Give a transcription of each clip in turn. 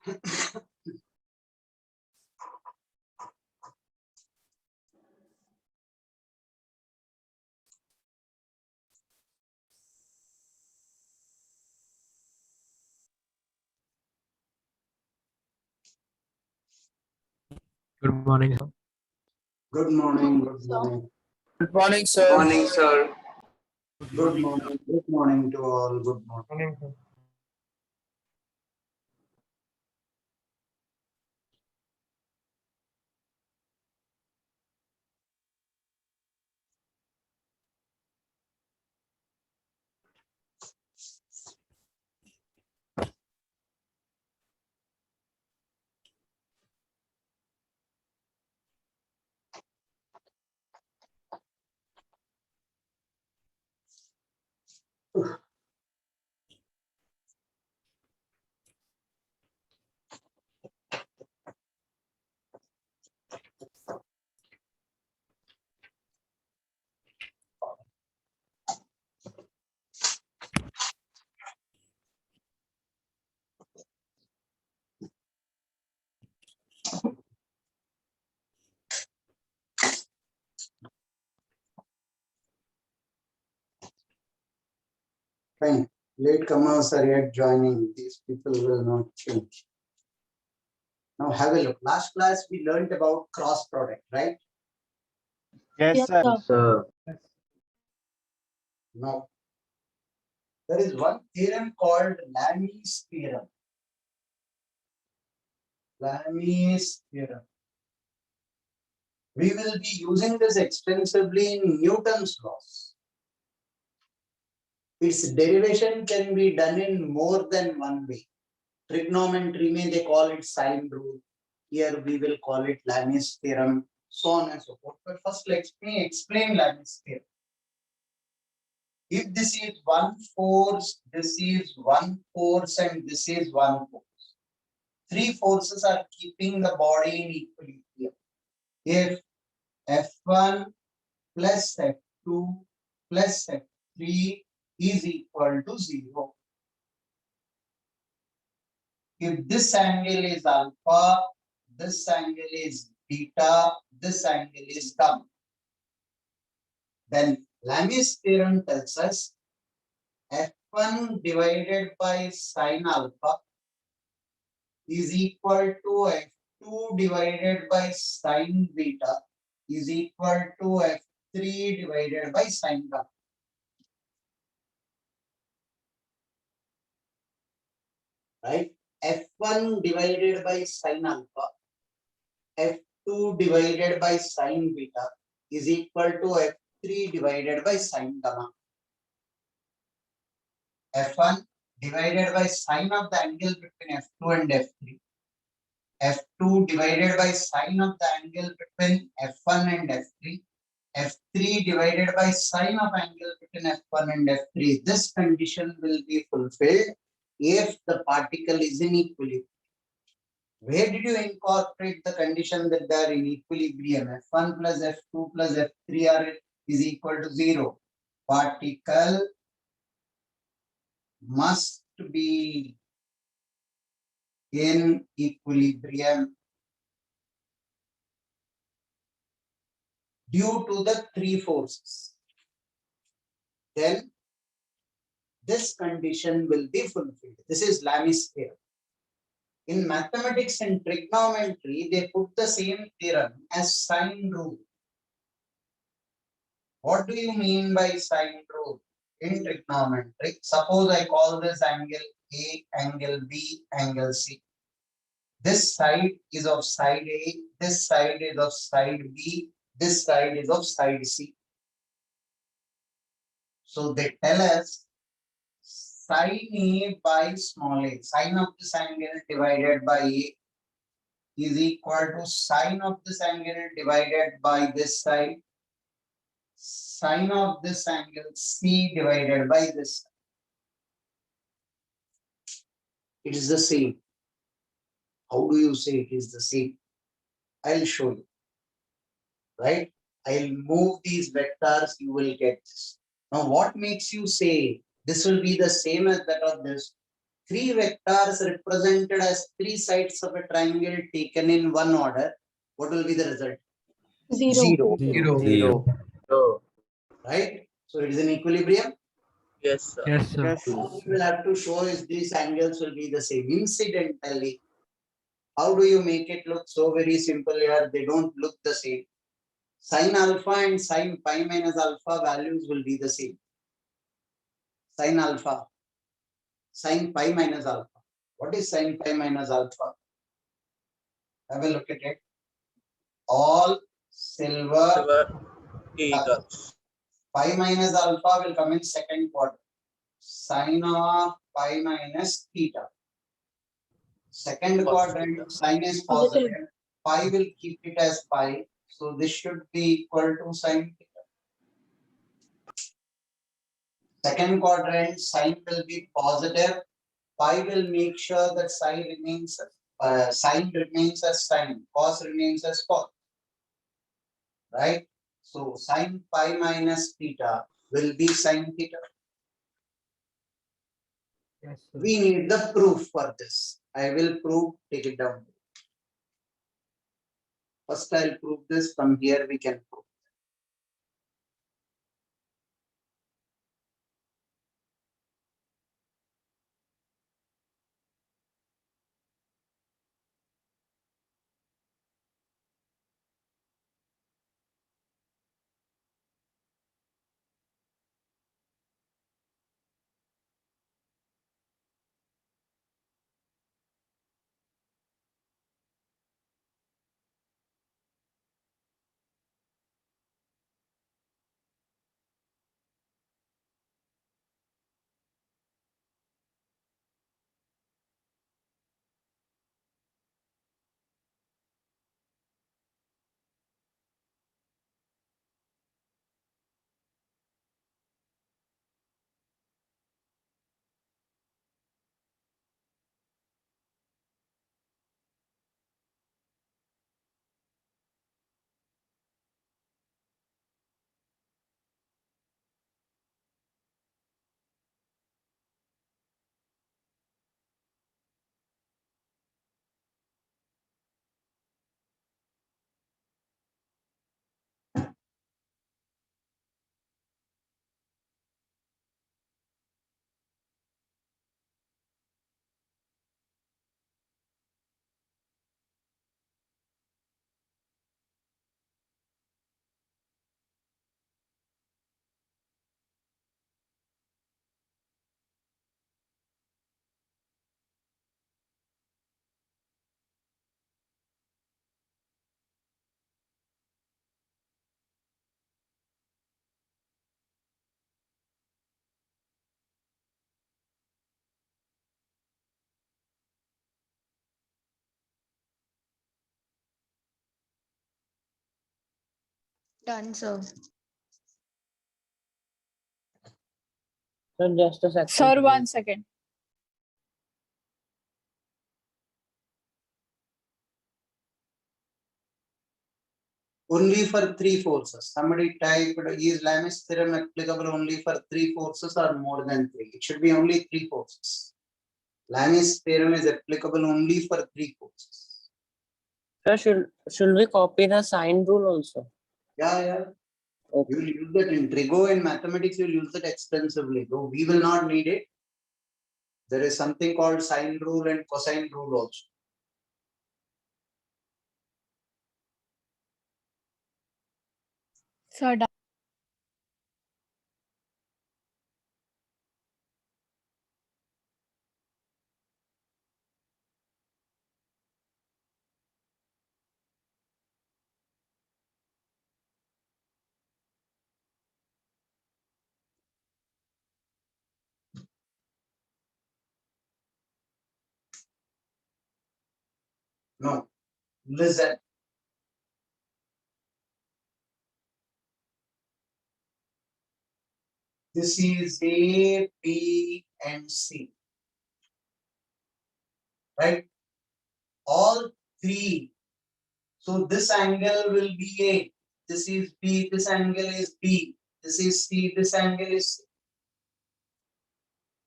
Good morning, sir. Good morning. Good morning. Good morning, Good sir. morning, sir. Good morning. Good morning to all. Good morning. Fine. Latecomers are yet joining. These people will not change. Now have a look. Last class we learned about cross product, right? Yes, sir. Sir. Now there is one theorem called Lami's theorem. Lami's theorem. We will be using this extensively in Newton's laws. Its derivation can be done in more than one way. Trigonometry may they call it sine rule. Here we will call it Lami's theorem, so on and so forth. But first let me explain Lami's theorem. If this is one force, this is one force, and this is one force. Three forces are keeping the body in equilibrium. If F1 plus F2 plus F3 is equal to 0. If this angle is alpha, this angle is beta, this angle is gamma, then Lami's theorem tells us F1 divided by sine alpha is equal to F2 divided by sine beta is equal to F3 divided by sine gamma. Right? F1 divided by sine alpha, F2 divided by sine beta is equal to F3 divided by sine gamma. F1 divided by sine of the angle between F2 and F3. F2 divided by sine of the angle between F1 and F3. F3 divided by sine of angle between F1 and F3. This condition will be fulfilled if the particle is in equilibrium. Where did you incorporate the condition that they are in equilibrium? F1 plus F2 plus F3 is equal to 0. Particle must be in equilibrium due to the three forces. Then this condition will be fulfilled. This is Lami's theorem. In mathematics and trigonometry, they put the same theorem as sine rule. What do you mean by sine rule? In trigonometry, suppose I call this angle A, angle B, angle C. This side is of side A, this side is of side B, this side is of side C. So they tell us sine A by small a, sine of this angle divided by A is equal to sine of this angle divided by this side, sine of this angle C divided by this side. It is the same. How do you say it is the same? I'll show you. Right? I'll move these vectors, you will get this. Now, what makes you say this will be the same as that of this? three vectors represented as three sides of a triangle taken in one order, what will be the result? Zero. Zero. Right? So it is in equilibrium. Yes, sir. Yes, sir. Yes. What we will have to show is these angles will be the same. Incidentally, how do you make it look so very simple here? They don't look the same. Sin alpha and sin pi minus alpha values will be the same. Sin alpha, sin pi minus alpha. What is sin pi minus alpha? Have a look at it. All silver Eagles. pi minus alpha will come in second quadrant. Sin of pi minus theta. Second quadrant, sin is positive. Pi will keep it as pi. So this should be equal to sin theta. Second quadrant, sin will be positive. Pi will make sure that sin remains as sin, cos remains as cos. Right? So sin pi minus theta will be sin theta. Yes, sir. We need the proof for this. I will prove, take it down. First I'll prove this, from here we can prove. Done, sir. Sir, just a second. Sir, 1 second. Only for three forces. Somebody typed, is Lamis theorem applicable only for three forces or more than three? It should be only three forces. Lamis theorem is applicable only for three forces. Sir, should we copy the sign rule also? Yeah. Okay. You will use that in trigo and mathematics, you will use that extensively. Though we will not need it. There is something called sine rule and cosine rule also. Sir, done. No. Listen. This is A, B, and C. Right? All three. So this angle will be A. This is B. This angle is B. This is C. This angle is C.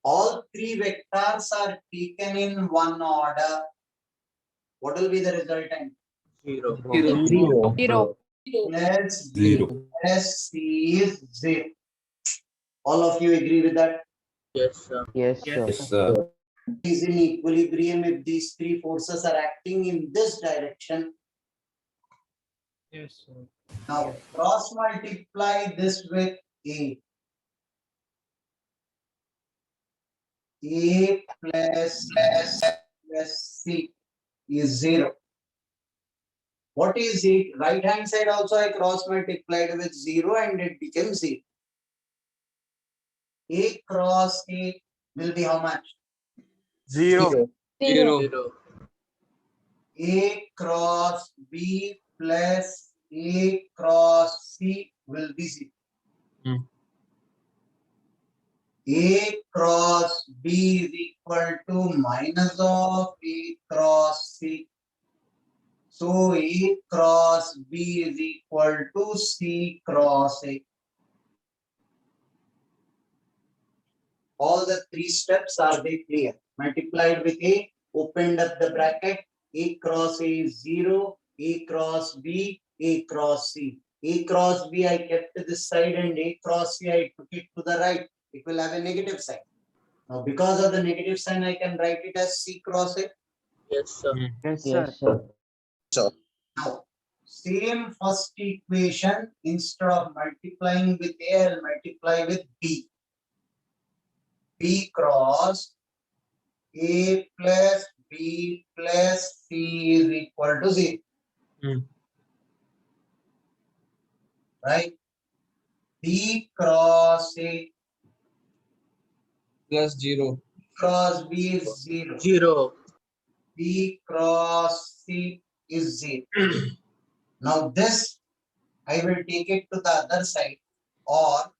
all three vectors are taken in one order, what will be the resultant? Zero. Zero. Plus B Zero. plus C is 0. All of you agree with that? Yes, sir. Yes, sir. Yes, sir. Is in equilibrium if these three forces are acting in this direction. Yes, sir. Now cross multiply this with A. A plus C is 0. What is it? Right hand side also I cross multiplied with 0 and it becomes 0. A cross A will be how much? Zero. Zero. A cross B plus A cross C will be 0. A cross B is equal to minus of A cross C. So A cross B is equal to C cross A. All the three steps are they clear? Multiplied with A, opened up the bracket, A cross A is 0, A cross B, A cross C. A cross B I kept to this side and A cross C I took it to the right. It will have a negative sign. Now because of the negative sign I can write it as C cross A. Yes, sir. Yes, sir. Yes, sir. Now same first equation, instead of multiplying with A, I'll multiply with B. B cross A plus B plus C is equal to 0. Right? B cross A Plus 0. cross B is 0. 0. B cross C is 0. Now this I will take it to the other side, or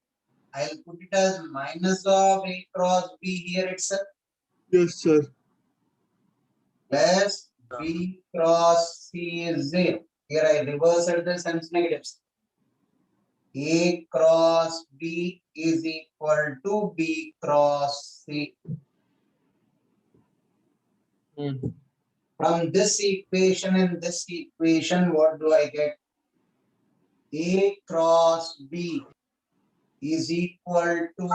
I'll put it as minus of A cross B here itself. Yes, sir. Plus B cross C is 0. Here I reverse the sense negatives. A cross B is equal to B cross C. From this equation and this equation, what do I get? A cross B is equal to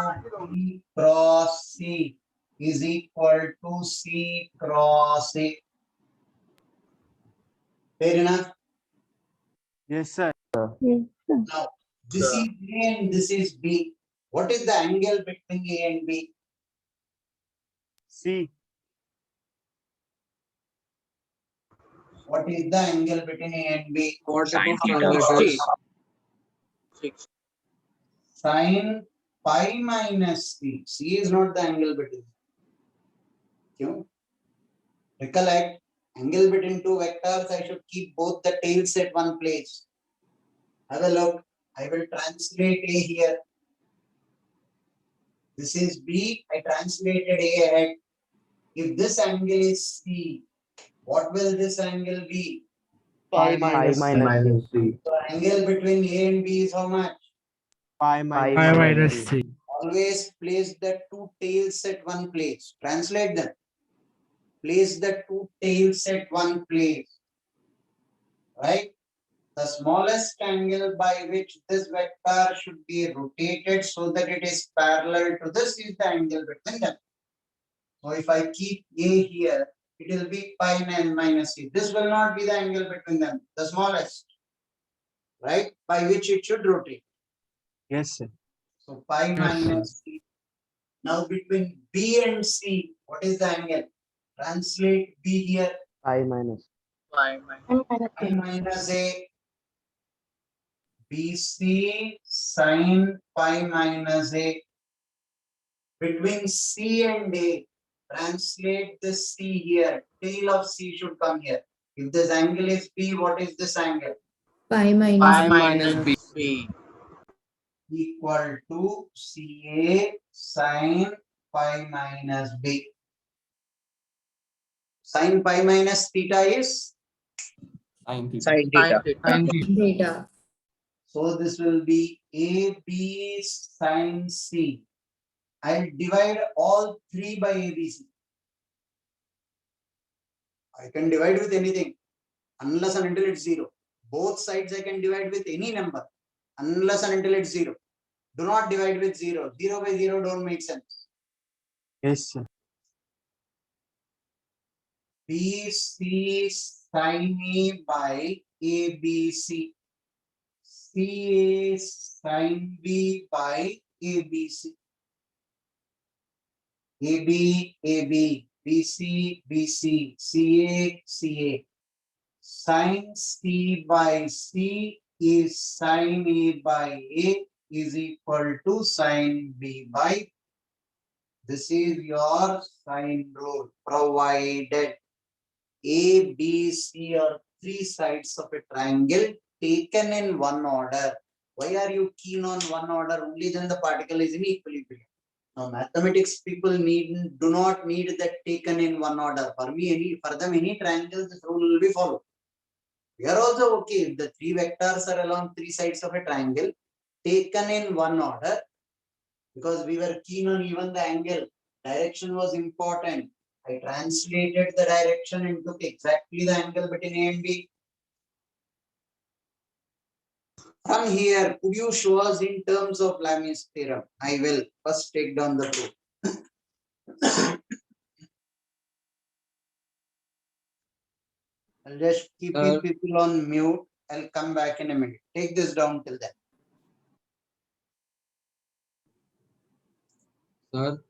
B cross C is equal to C cross A. Fair enough? Yes, sir. Now, this is A and this is B. What is the angle between A and B? C. What is the angle between A and B? 60. Sin pi minus C. C is not the angle between. Kyun? Recollect, angle between two vectors, I should keep both the tails at one place. Have a look. I will translate A here. This is B. I translated A ahead. If this angle is C, what will this angle be? Pi minus C. So angle between A and B is how much? Pi Pi minus C. Always place the two tails at one place. Translate them. Place the two tails at one place. Right? The smallest angle by which this vector should be rotated so that it is parallel to this is the angle between them. So if I keep A here, it will be pi minus C. This will not be the angle between them, the smallest, right? By which it should rotate. Yes, sir. So pi minus C. Now between B and C, what is the angle? Translate B here. Pi minus. Pi minus A. BC sin pi minus A. Between C and A, translate this C here. Tail of C should come here. If this angle is B, what is this angle? Pi minus Pi minus B. Equal to CA sin pi minus B. Sin pi minus theta is? Sin theta. Sin theta. theta. So this will be AB sin C I'll divide all 3 by ABC. I can divide with anything unless and until it's 0. Both sides I can divide with any number unless and until it's 0. Do not divide with 0. 0 by 0 don't make sense. Yes, sir. BC sin A by ABC. CA sin B by ABC. AB, AB, BC, BC, CA, CA. Sin C by C is sin A by A is equal to sin B by. This is your sine rule, provided A, B, C are 3 sides of a triangle taken in one order. Why are you keen on one order? Only then the particle is in equilibrium. Now, mathematics people do not need that taken in one order. For them, any triangle, this rule will be followed. We are also okay if the 3 vectors are along 3 sides of a triangle taken in one order, because we were keen on even the angle. Direction was important. I translated the direction and took exactly the angle between A and B. From here, could you show us in terms of Lami's theorem? I will first take down the proof. I'll just keep you people on mute. I'll come back in a minute. Take this down till then. Sir,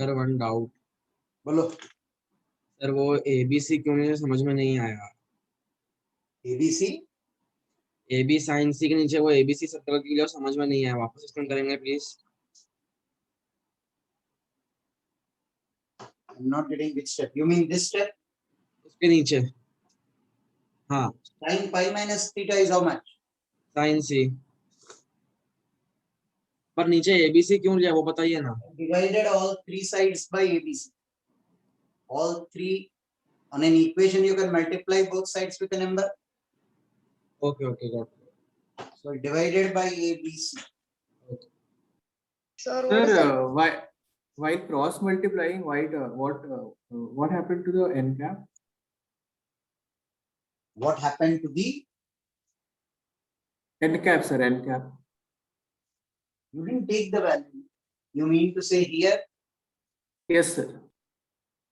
sir one doubt बोलो। Sir, वो ABC क्यों मुझे समझ में नहीं आया। ABC AB sine सी के नीचे वो एबीसी सर्कल के लिए समझ में नहीं आया, वापस एक्सप्लेन करेंगे please. I'm not getting which step. You mean this step? उसके नीचे, हाँ, Sin pi minus theta is how much? Sine C. पर नीचे एबीसी क्यों लिया वो बताइए ना। Divided all three sides by ABC. All three on an equation you can multiply both sides with a number. Okay okay got. So divided by ABC. Sir, Sir, while cross multiplying, what happened to the n cap? What happened to the? N cap, sir, n cap. You didn't take the value. You mean to say here? Yes, sir.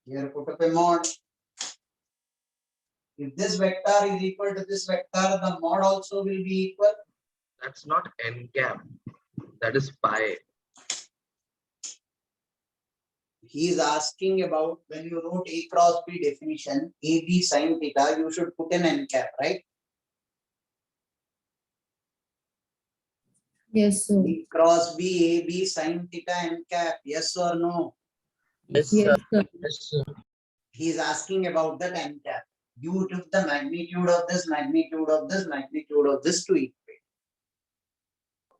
Here put up a mod. If this vector is equal to this vector, the mod also will be equal. That's not n cap. That is pi. He is asking about when you wrote A cross B definition, AB sin theta, you should put an n cap, right? yes, sir. A cross B, AB sin theta n cap, yes or no? Yes, Yes, sir. Yes sir। He is asking about that n cap. You took the magnitude of this, magnitude of this, magnitude of this to equate.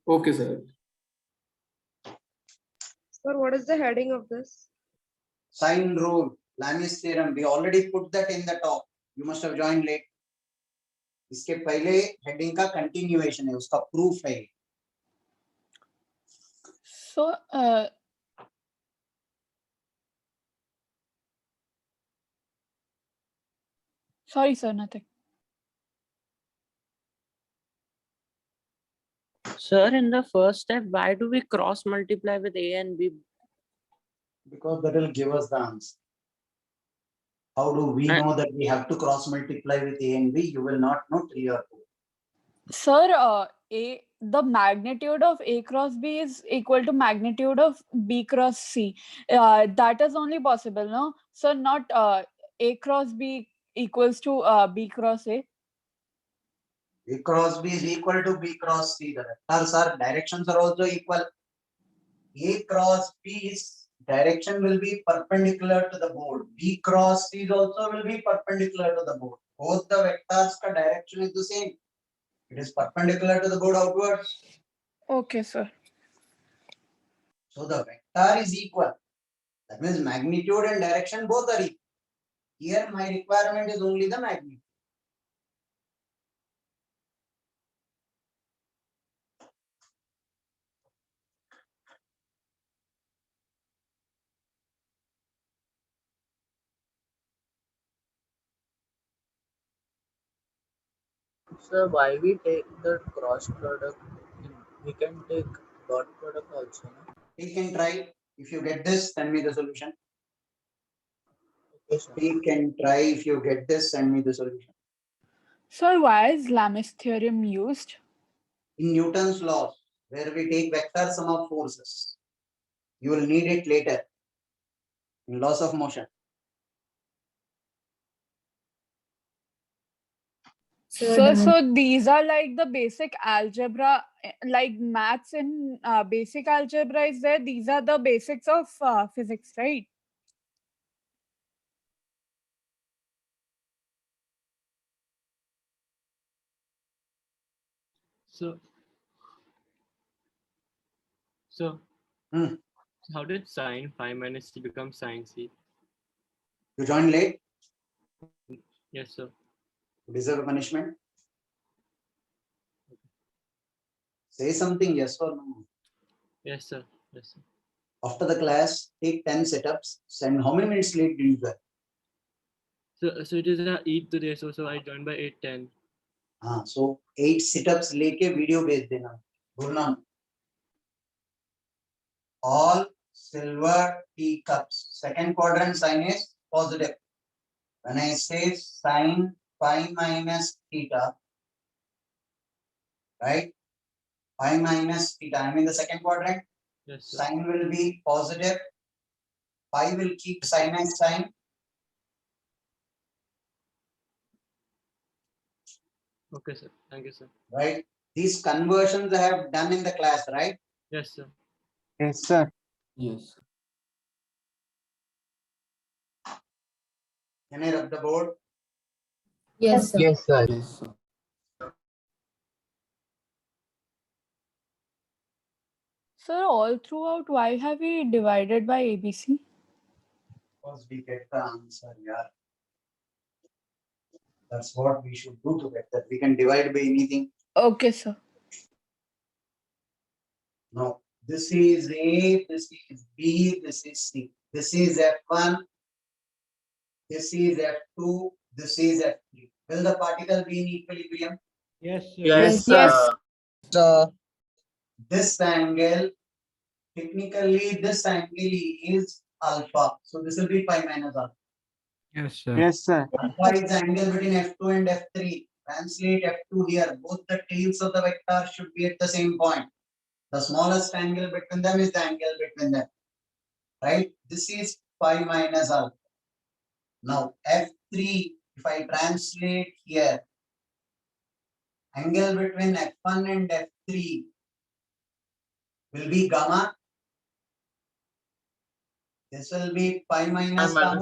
Okay, sir. Sir, what is the heading of this? Sine rule, Lamis theorem, we already put that in the top. You must have joined late. इसके पहले heading का continuation है, उसका proof है. So, sorry, sir, nothing. Sir, in the first step, why do we cross multiply with A and B? Because that will give us the answer. How do we know that we have to cross multiply with A and B? You will not know till you are two. Sir, the magnitude of A cross B is equal to magnitude of B cross C. That is only possible, no? Sir, not A cross B equals to B cross A. A cross B is equal to B cross C. The vectors are directions are also equal. A cross B's direction will be perpendicular to the board. B cross C also will be perpendicular to the board. Both the vectors ka direction is the same. It is perpendicular to the board outwards. Okay, sir. So the vector is equal. That means magnitude and direction both are equal. Here my requirement is only the magnitude. Sir, why we take the cross product? We can take dot product also, no? Take and try. If you get this, send me the solution. Okay, sir. Take and try. If you get this, send me the solution. Sir, why is Lamis theorem used? In Newton's laws, where we take vector sum of forces, you will need it later in laws of motion. So these are like the basic algebra, like maths and basic algebra is there. These are the basics of physics, right? So, so Hmm. how did sine phi minus c become sine c? You joined late, Yes, sir. you deserve punishment. Say something, yes or no. Yes, sir. Yes, sir. After the class, take 10 setups. Send how many minutes late did you get? So it is a eat today. So I joined by 8:10. So 8 sit-ups लेके video भेज देना. भूलना मत. All silver teacups. Second quadrant sign is positive. When I say sine phi minus theta, right? Phi minus theta, I'm in the second quadrant. Yes, sir. Sign will be positive. Phi will keep sin as sin. Okay, sir. Thank you, sir. Right? These conversions I have done in the class, right? Yes, sir. Yes, sir. Yes. Can I rub the board? Yes, sir. Yes, sir. Yes, sir. Sir, all throughout, why have we divided by ABC? Because we get the answer, yeah. That's what we should do to get that. We can divide by anything. Okay, sir. No. This is A, this is B, this is C. This is F1, this is F2, this is F3. Will the particle be in equilibrium? Yes, Yes. This angle, technically this angle is alpha. So this will be pi minus alpha. Yes, sir. Yes, sir. Alpha is the angle between F2 and F3. Translate F2 here. Both the tails of the vector should be at the same point. The smallest angle between them is the angle between them. Right? This is pi minus alpha. Now F3, if I translate here, angle between F1 and F3 will be gamma. This will be pi minus gamma.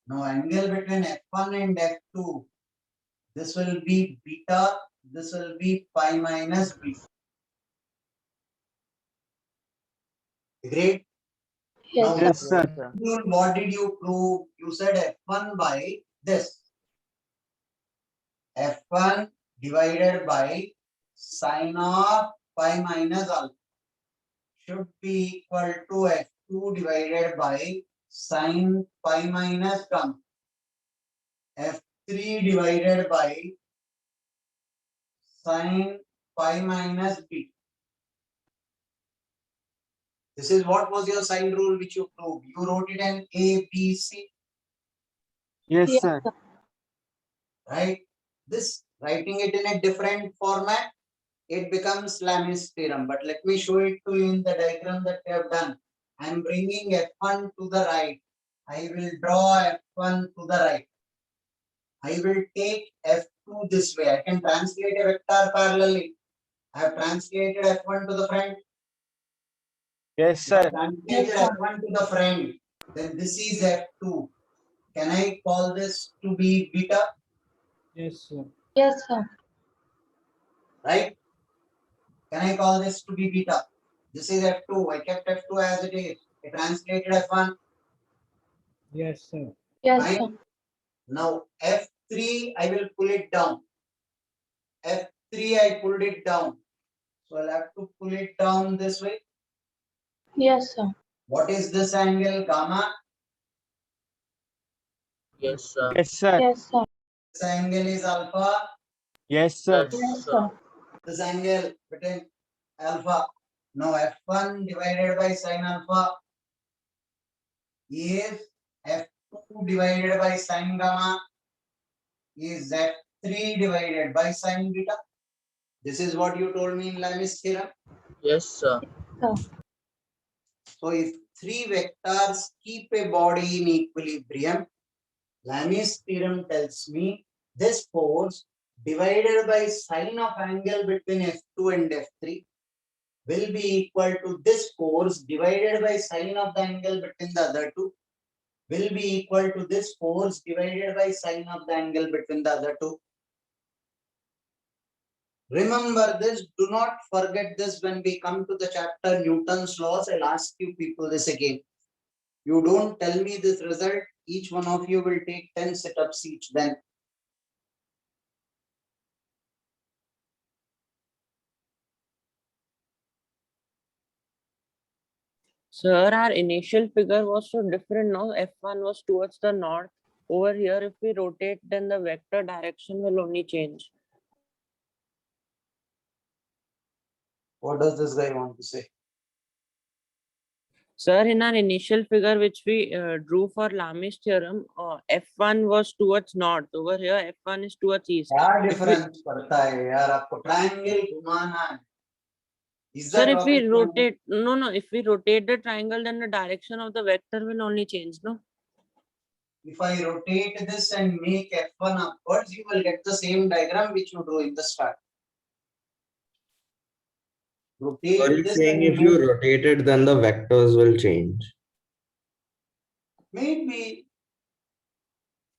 Now angle between F1 and F2, this will be beta, this will be pi minus beta. Agreed? Now, Yes, sir. what did you prove? You said F1 by this. F1 divided by sine of pi minus alpha should be equal to F2 divided by sine pi minus gamma. F3 divided by sine pi minus beta. This is what was your sign rule which you proved. You wrote it in A, B, C, Yes, sir. right? This, writing it in a different format, it becomes Lamis theorem. But let me show it to you in the diagram that we have done. I am bringing F1 to the right. I will draw F1 to the right. I will take F2 this way. I can translate a vector parallelly. I have translated F1 to the front. Yes, If I sir. translated F1 to the front, then this is F2. Can I call this to be beta? Yes, sir. Yes, sir. Right? Can I call this to be beta? This is F2. I kept F2 as it is. I translated F1. Yes, sir. Yes, sir. Fine. Now F3, I will pull it down. F3, I pulled it down. So I'll have to pull it down this way. Yes, sir. What is this angle? Gamma. Yes, sir. Yes, sir. Yes, sir. This angle is alpha. Yes, sir. Yes, sir. This angle between alpha. Now F1 divided by sine alpha is F2 divided by sine gamma is F3 divided by sine beta. This is what you told me in Lamis theorem. Yes, sir. So if three vectors keep a body in equilibrium, Lamis theorem tells me this force divided by sine of angle between F2 and F3 will be equal to this force divided by sine of the angle between the other two will be equal to this force divided by sine of the angle between the other two. Remember this, do not forget this when we come to the chapter Newton's laws. I'll ask you people this again. You don't tell me this result, each one of you will take 10 sit-ups each then. Sir, our initial figure was so different now. F1 was towards the north. Over here, if we rotate, then the vector direction will only change. What does this guy want to say? Sir, in our initial figure, which we drew for Lamis theorem, F1 was towards north. Over here, F1 is towards east. क्या difference पड़ता है यार आपको triangle घुमाना है. Is Sir, that if we logic? rotate, no, if we rotate the triangle, then the direction of the vector will only change, no? If I rotate this and make F1 upwards, you will get the same diagram which you drew in the start. Rotate Are you this saying and if you make, rotate it, then the vectors will change? maybe.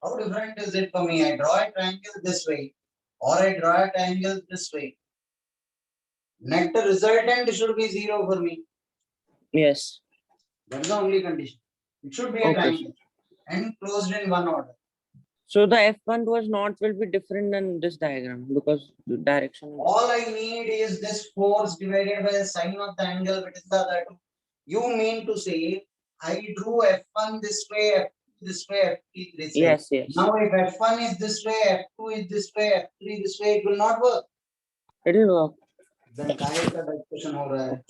How different is it for me? I draw a triangle this way, or I draw a triangle this way. Net resultant should be 0 for me. Yes. That's the only condition. It should be a Okay. triangle and closed in one order. So the F1 towards north will be different than this diagram because the direction. All I need is this force divided by the sine of the angle between the other two. You mean to say I drew F1 this way, F2 this way, F3 this way. Yes, yes. Now if F1 is this way, F2 is this way, F3 this way, it will not work. It'll work. Then काय का discussion हो रहा है?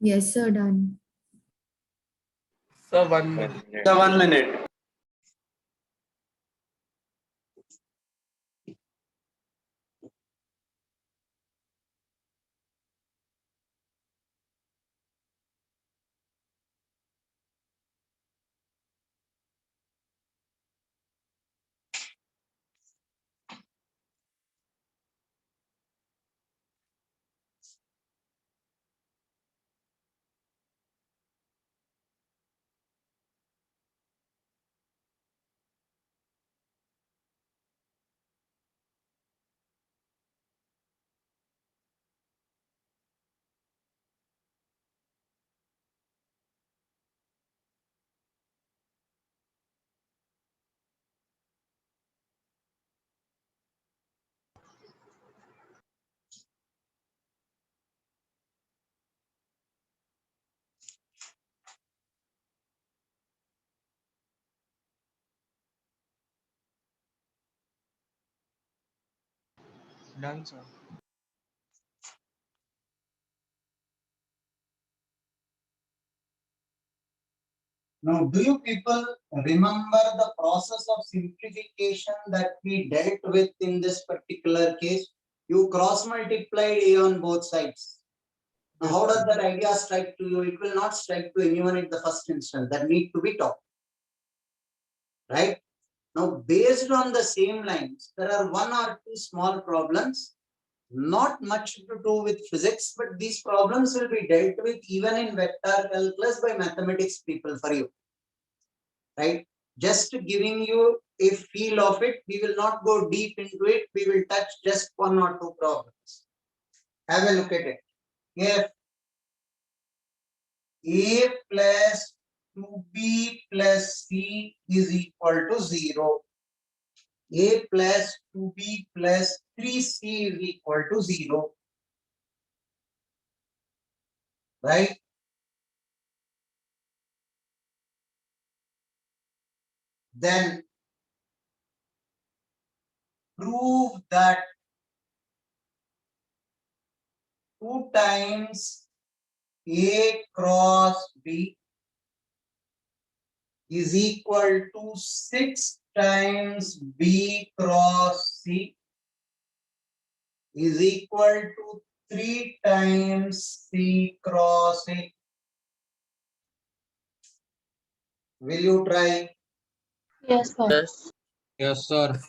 Yes, sir, done. Sir, 1 minute. So 1 minute. Done, sir. Now, do you people remember the process of simplification that we dealt with in this particular case? You cross multiplied A on both sides. Now, how does that idea strike to you? It will not strike to anyone at the first instance. That need to be taught. Right? Now, based on the same lines, there are one or two small problems, not much to do with physics, but these problems will be dealt with even in vector calculus by mathematics people for you. Right? Just giving you a feel of it. We will not go deep into it. We will touch just one or two problems. Have a look at it. If A plus 2B plus C is equal to 0, A plus 2B plus 3C is equal to 0. Right? Then prove that 2 times A cross B is equal to 6 times B cross C is equal to 3 times C cross A. Will you try? Yes, sir. Yes. Yes, sir.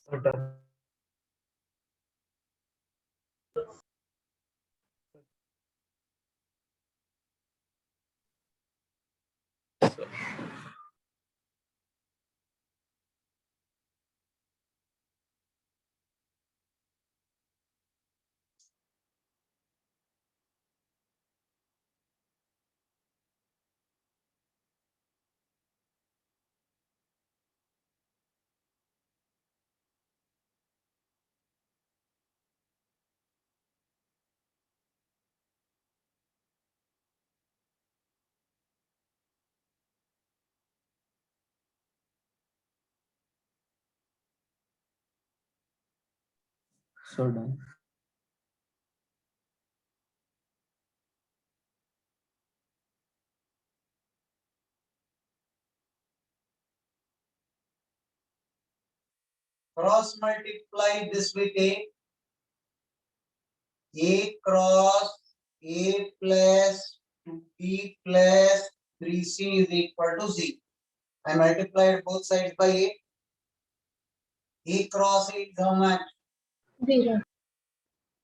So done. So done. Cross multiply this with A cross A plus 2B plus 3C is equal to Z. I multiplied both sides by A. A cross A is how much? 0.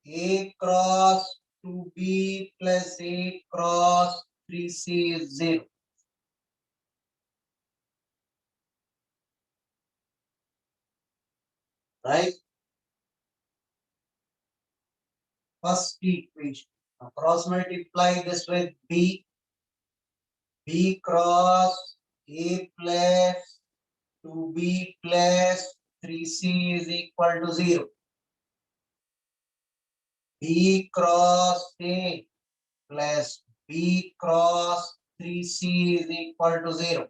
A cross 2B plus A cross 3C is 0. Right? First equation. Now cross multiply this with B. B cross A plus 2B plus 3C is equal to 0. B cross A plus B cross 3C is equal to 0.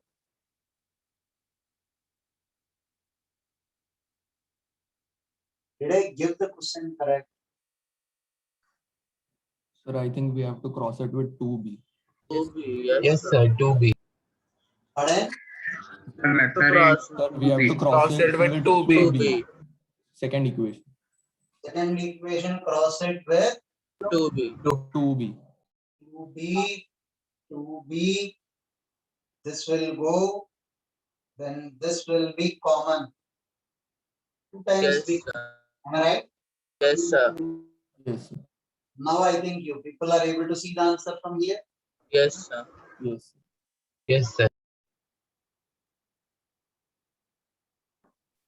Did I give the question correct? Sir, I think we have to cross it with 2B. 2B, yes, Yes, sir. sir. 2B. Pardon? To cross Sir, we have to cross it with 2B. 2B, Second equation. Second equation, cross it with 2B. 2B. 2B, 2B. This will go, then this will be common. 2 times Yes, B. sir. Am I right? Yes, sir. Yes, sir. Now I think you people are able to see the answer from here. Yes, sir. Yes. Yes, sir.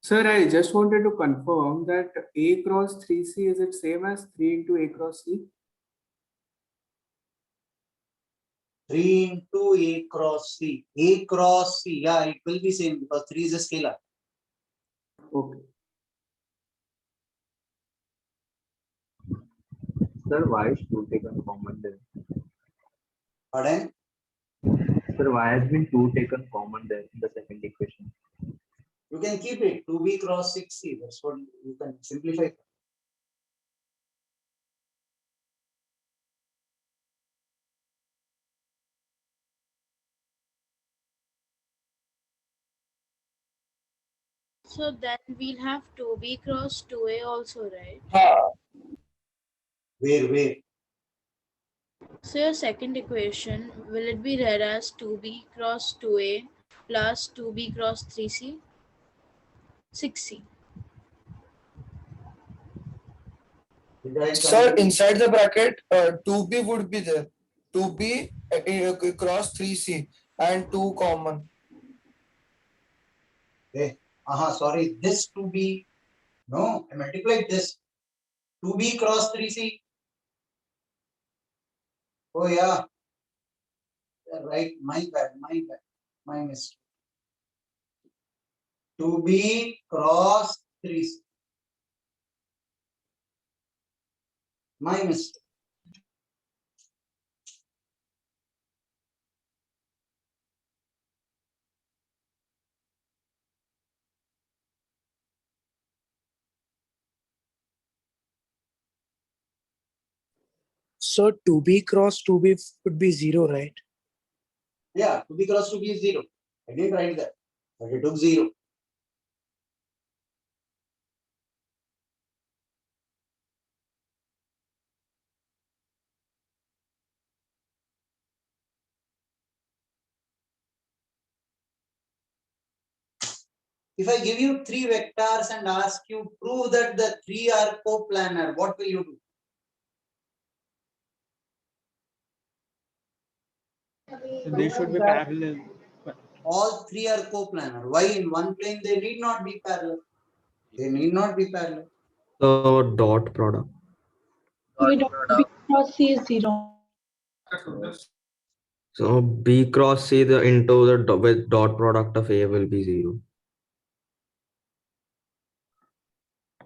Sir, I just wanted to confirm that A cross 3C is it same as 3 into A cross C? 3 into A cross C. A cross C. Yeah, it will be same because 3 is a scalar. Okay. Sir, why is 2 taken common there? Pardon? Sir, why has been 2 taken common there in the second equation? You can keep it 2B cross 6C. That's what you can simplify. So then we'll have 2B cross 2A also, right? Where? So your second equation, will it be read as 2B cross 2A plus 2B cross 3C? 6C. Sir, inside the bracket, 2B would be there. 2B cross 3C and 2 common. Sorry, this 2B. No, I multiplied this. 2B cross 3C. Oh yeah. Right, my bad, my mistake. 2B cross 3C. My mistake. So 2B cross 2B would be 0, right? Yeah, 2B cross 2B is 0. I didn't write that, but it took 0. If I give you three vectors and ask you prove that the three are coplanar, what will you do? They should be parallel. All three are coplanar. Why in one plane they need not be parallel? They need not be parallel. So dot product. Dot product. Cross C is 0. So B cross C the into the with dot product of A will be 0.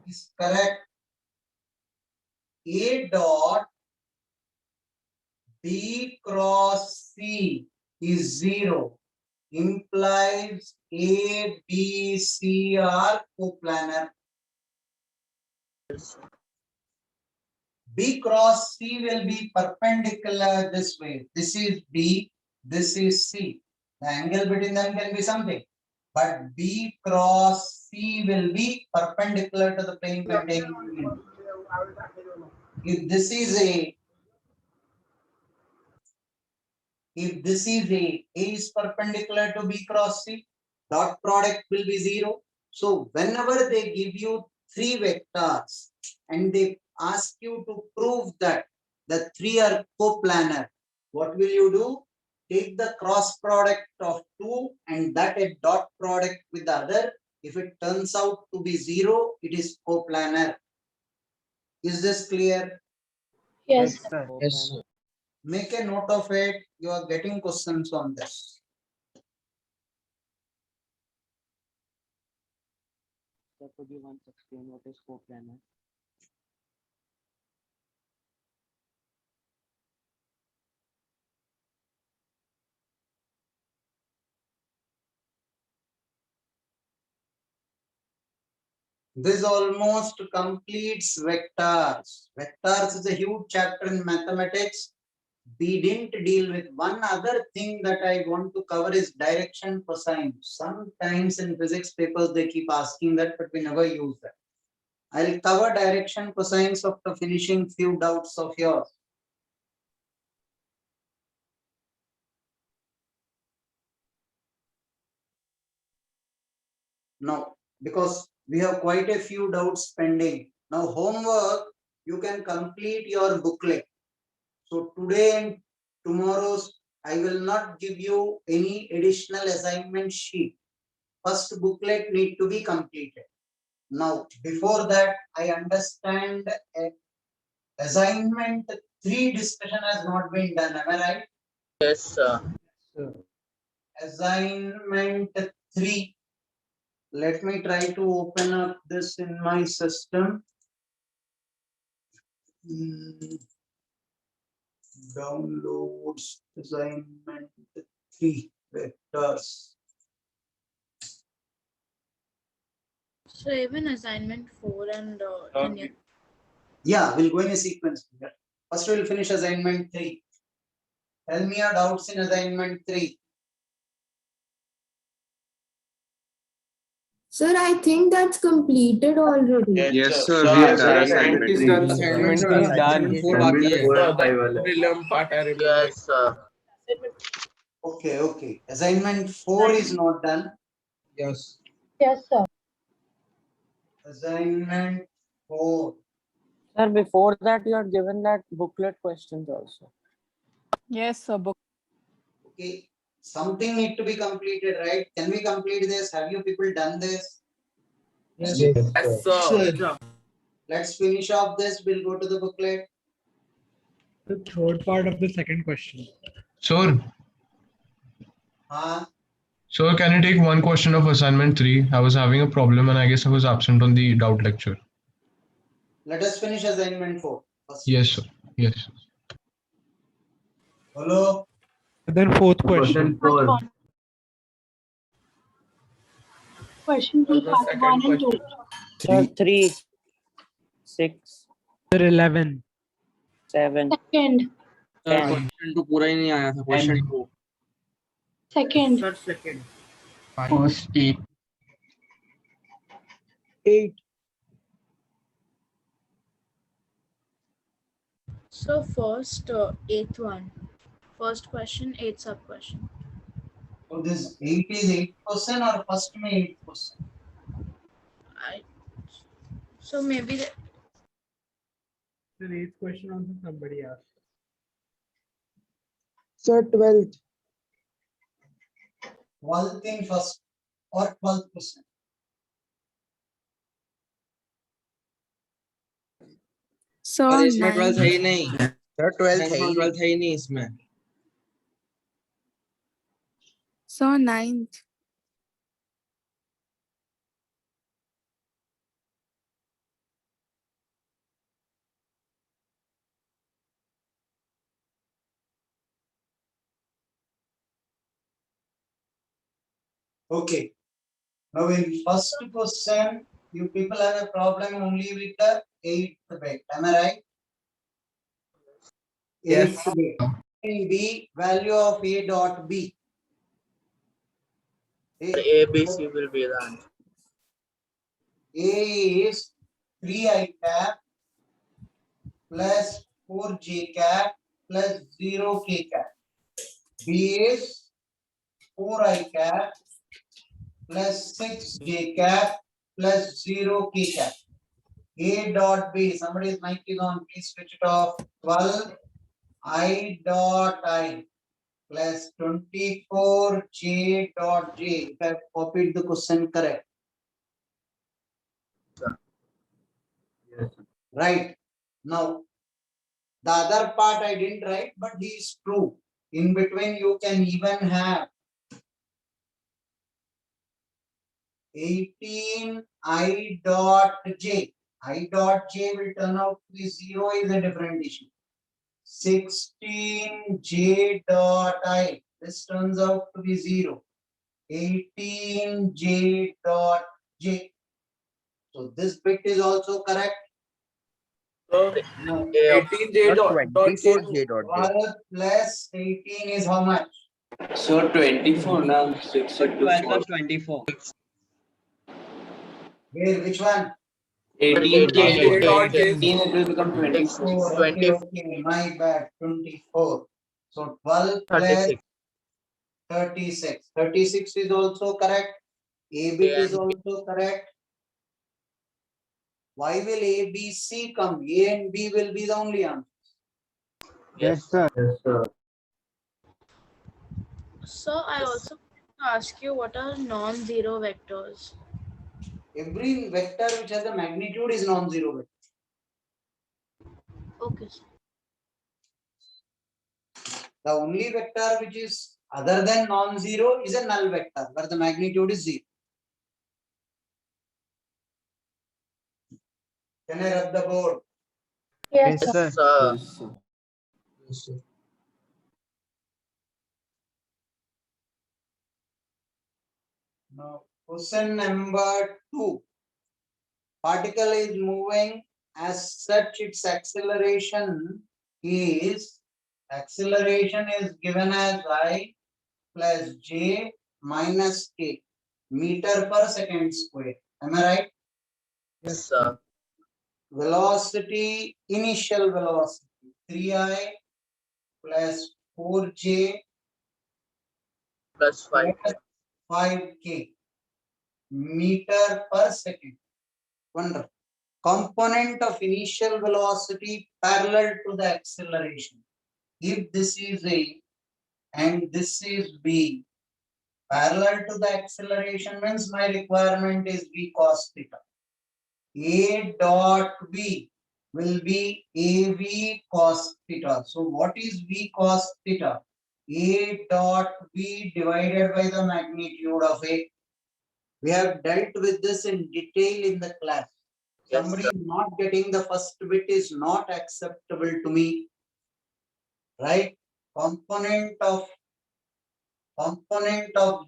Is correct. A dot B cross C is 0 implies A, B, C are coplanar. B cross C will be perpendicular this way. This is B, this is C. The angle between them can be something. But B cross C will be perpendicular to the plane we are taking. If this is A, A is perpendicular to B cross C, dot product will be 0. So whenever they give you three vectors and they ask you to prove that the three are coplanar, what will you do? Take the cross product of two and that a dot product with the other. If it turns out to be 0, it is coplanar. Is this clear? Yes. Yes, sir. Make a note of it. You are getting questions on this. Sir, could you once explain what is coplanar? This almost completes vectors. Vectors is a huge chapter in mathematics. We didn't deal with one other thing that I want to cover is direction cosine. Sometimes in physics papers they keep asking that, but we never use that. I'll cover direction cosines after finishing few doubts of yours. Now, because we have quite a few doubts pending. Now, homework, you can complete your booklet. So today and tomorrow's, I will not give you any additional assignment sheet. First booklet need to be completed. Now, before that, I understand assignment 3 discussion has not been done. Am I right? Yes, sir. Assignment 3. Let me try to open up this in my system. Downloads assignment 3 vectors. So even assignment 4 and Kenya. Yeah, we'll go in a sequence. First, we'll finish assignment 3. Tell me your doubts in assignment 3. Sir, I think that's completed already. Yes, sir. Sir, We have done assignment assignment. is done. done. Assignment Sir, is done. Assignment 4 and 5 वाला है. Prelim part, I remember. Yes, sir. Okay. Assignment 4 is not done. Yes. Yes, sir. Assignment 4. Sir, before that, you had given that booklet questions also. Yes, sir. Book. Okay. Something need to be completed, right? Can we complete this? Have you people done this? Yes, sir. Let's finish off this. We'll go to the booklet. The third part of the second question. Sir, Huh? sir, can you take one question of assignment 3? I was having a problem and I guess I was absent on the doubt lecture. Let us finish assignment 4 first. Yes, sir. Yes. Hello? And then fourth question. Question 4. Question 2, The part second 1 and 2. Sir, 3, 6, Sir, 11. 7, Second. 10. Question 2 पूरा ही नहीं आया था. Question 2. Second. Second. First 8. 8. So first, eighth one. First question, 8 sub question. So this 8 is 8% or first में 8%? So maybe The eighth question also somebody asked. Sir, 12th. 12th in first or 12th question. Sir इसमें 12th है ही नहीं sir 12th है ही 12th है ही नहीं इसमें sir 9th. Okay. Now in first question, you people have a problem only with the 8th bit. Am I right? Yes. 8th bit. In B, value of A dot B. A, B, C will be the answer. A is 3i cap plus 4j cap plus 0k cap. B is 4i cap plus 6j cap plus 0k cap. A dot B, somebody's mic is on, please switch it off. 12 I dot I plus 24 J dot J. If I have copied the question correct. Yes. Right. Now, the other part I didn't write, but he is true. In between, you can even have 18 I dot J. I dot J will turn out to be 0 is a different issue. 16 J dot I. This turns out to be 0. 18 J dot J. So this bit is also correct. So 18j dot J 24J dot J. 12 plus 18 is how much? so 24 now 6 12 plus 24 Where, which one? 18j dot J 18 it will become 24 Okay, my bad, 24. So 12 plus 36. 36 is also correct. A bit A is and B. also correct. Why will A, B, C come? A and B will be the only answer. Yes. Yes, sir. so I also want to ask you what are non-zero vectors? Every vector which has a magnitude is non-zero vector. Okay. The only vector which is other than non-zero is a null vector where the magnitude is 0. Can I rub the board? Yes, Yes, sir. sir. yes sir Now, question number 2. Particle is moving, as such its acceleration is given as I plus j minus k meter per second square. Am I right? Yes, sir. Velocity, initial velocity 3i plus 4j Plus 5. plus 5k meter per second. Wonderful. Component of initial velocity parallel to the acceleration. If this is A and this is B, parallel to the acceleration means my requirement is V cos theta. A dot B will be AV cos theta. So what is V cos theta? A dot B divided by the magnitude of A. We have dealt with this in detail in the class. Yes, Somebody sir. not getting the first bit is not acceptable to me, right? Component of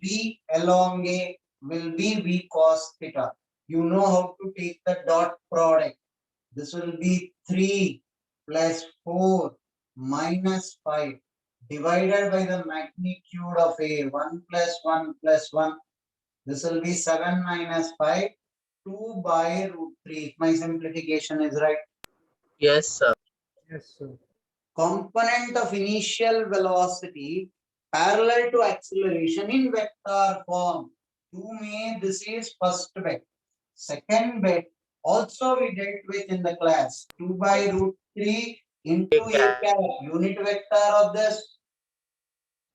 V along A will be V cos theta. You know how to take the dot product. This will be 3 plus 4 minus 5 divided by the magnitude of A. 1 plus 1 plus 1. This will be 7 minus 5. 2 by root 3. If my simplification is right. Yes, sir. Yes, sir. Component of initial velocity parallel to acceleration in vector form. To me, this is first vector. second bit also we dealt with in the class. 2 by root 3 into a cap, unit vector of this.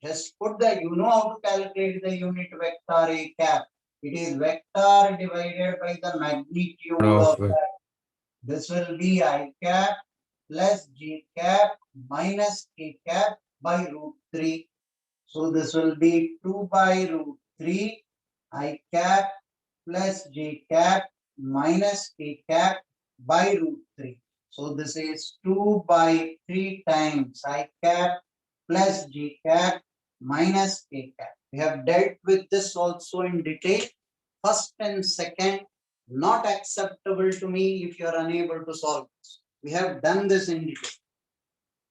Just put the, you know how to calculate the unit vector a cap. It is vector divided by the magnitude of that. This will be I cap plus j cap minus k cap by root 3. So this will be 2 by root 3 I cap plus j cap minus k cap by root 3. So this is 2 by 3 times I cap plus j cap minus k cap. We have dealt with this also in detail. First and second, not acceptable to me if you are unable to solve this. We have done this in detail.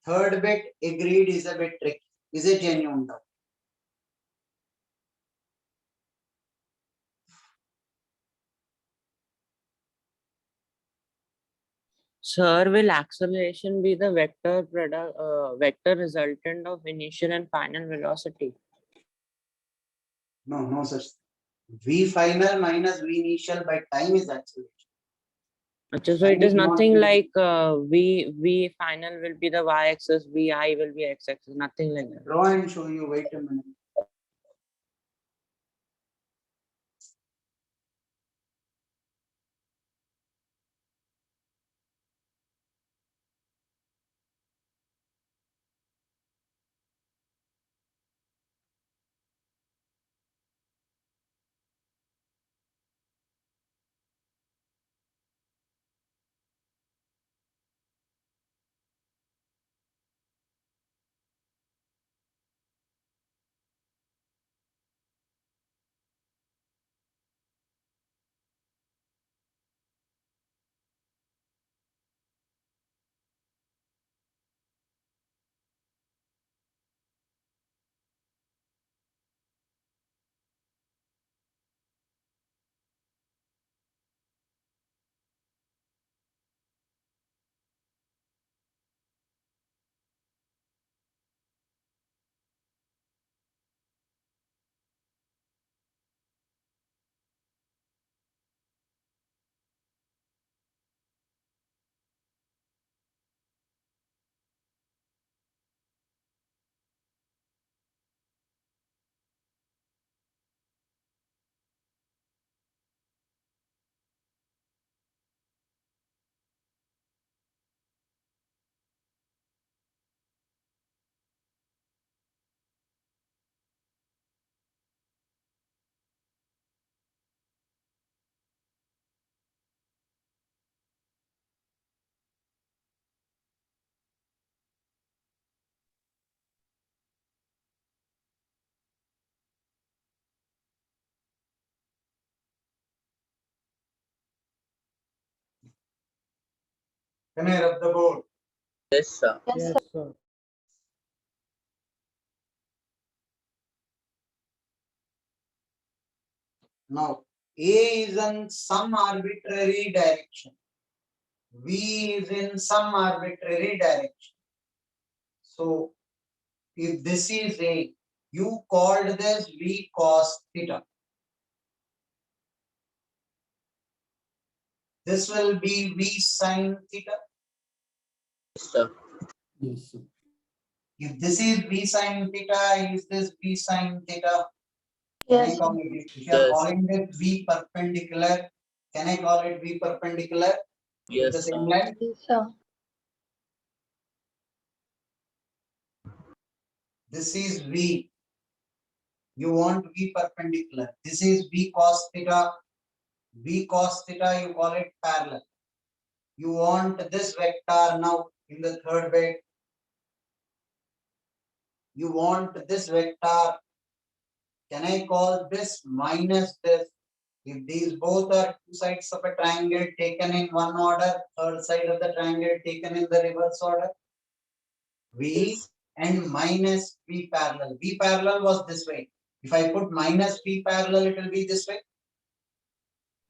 Third bit, agreed, is a bit tricky, is a genuine doubt. Sir, will acceleration be the vector resultant of initial and final velocity? No, no such thing. V final minus V initial by time is acceleration. So it is nothing like v final will be the y-axis, vi will be x-axis, nothing like that. Draw and show you. Wait a minute. Can I rub the board? Yes, sir. Yes, sir. Now, A is in some arbitrary direction. V is in some arbitrary direction. So, if this is A, you called this V cos theta. This will be V sin theta. Yes, sir. Yes, sir. If this is V sin theta, is this V sin theta? Yes, Can I call it? If you are Yes. calling it V perpendicular, can I call it V perpendicular? With the Yes, same sir. line? sir. This is V. You want V perpendicular. This is V cos theta. V cos theta, you call it parallel. You want this vector now in the third bit. You want this vector. Can I call this minus this? If these both are two sides of a triangle taken in one order, third side of the triangle taken in the reverse order. V and minus V parallel. V parallel was this way. If I put minus V parallel, it will be this way.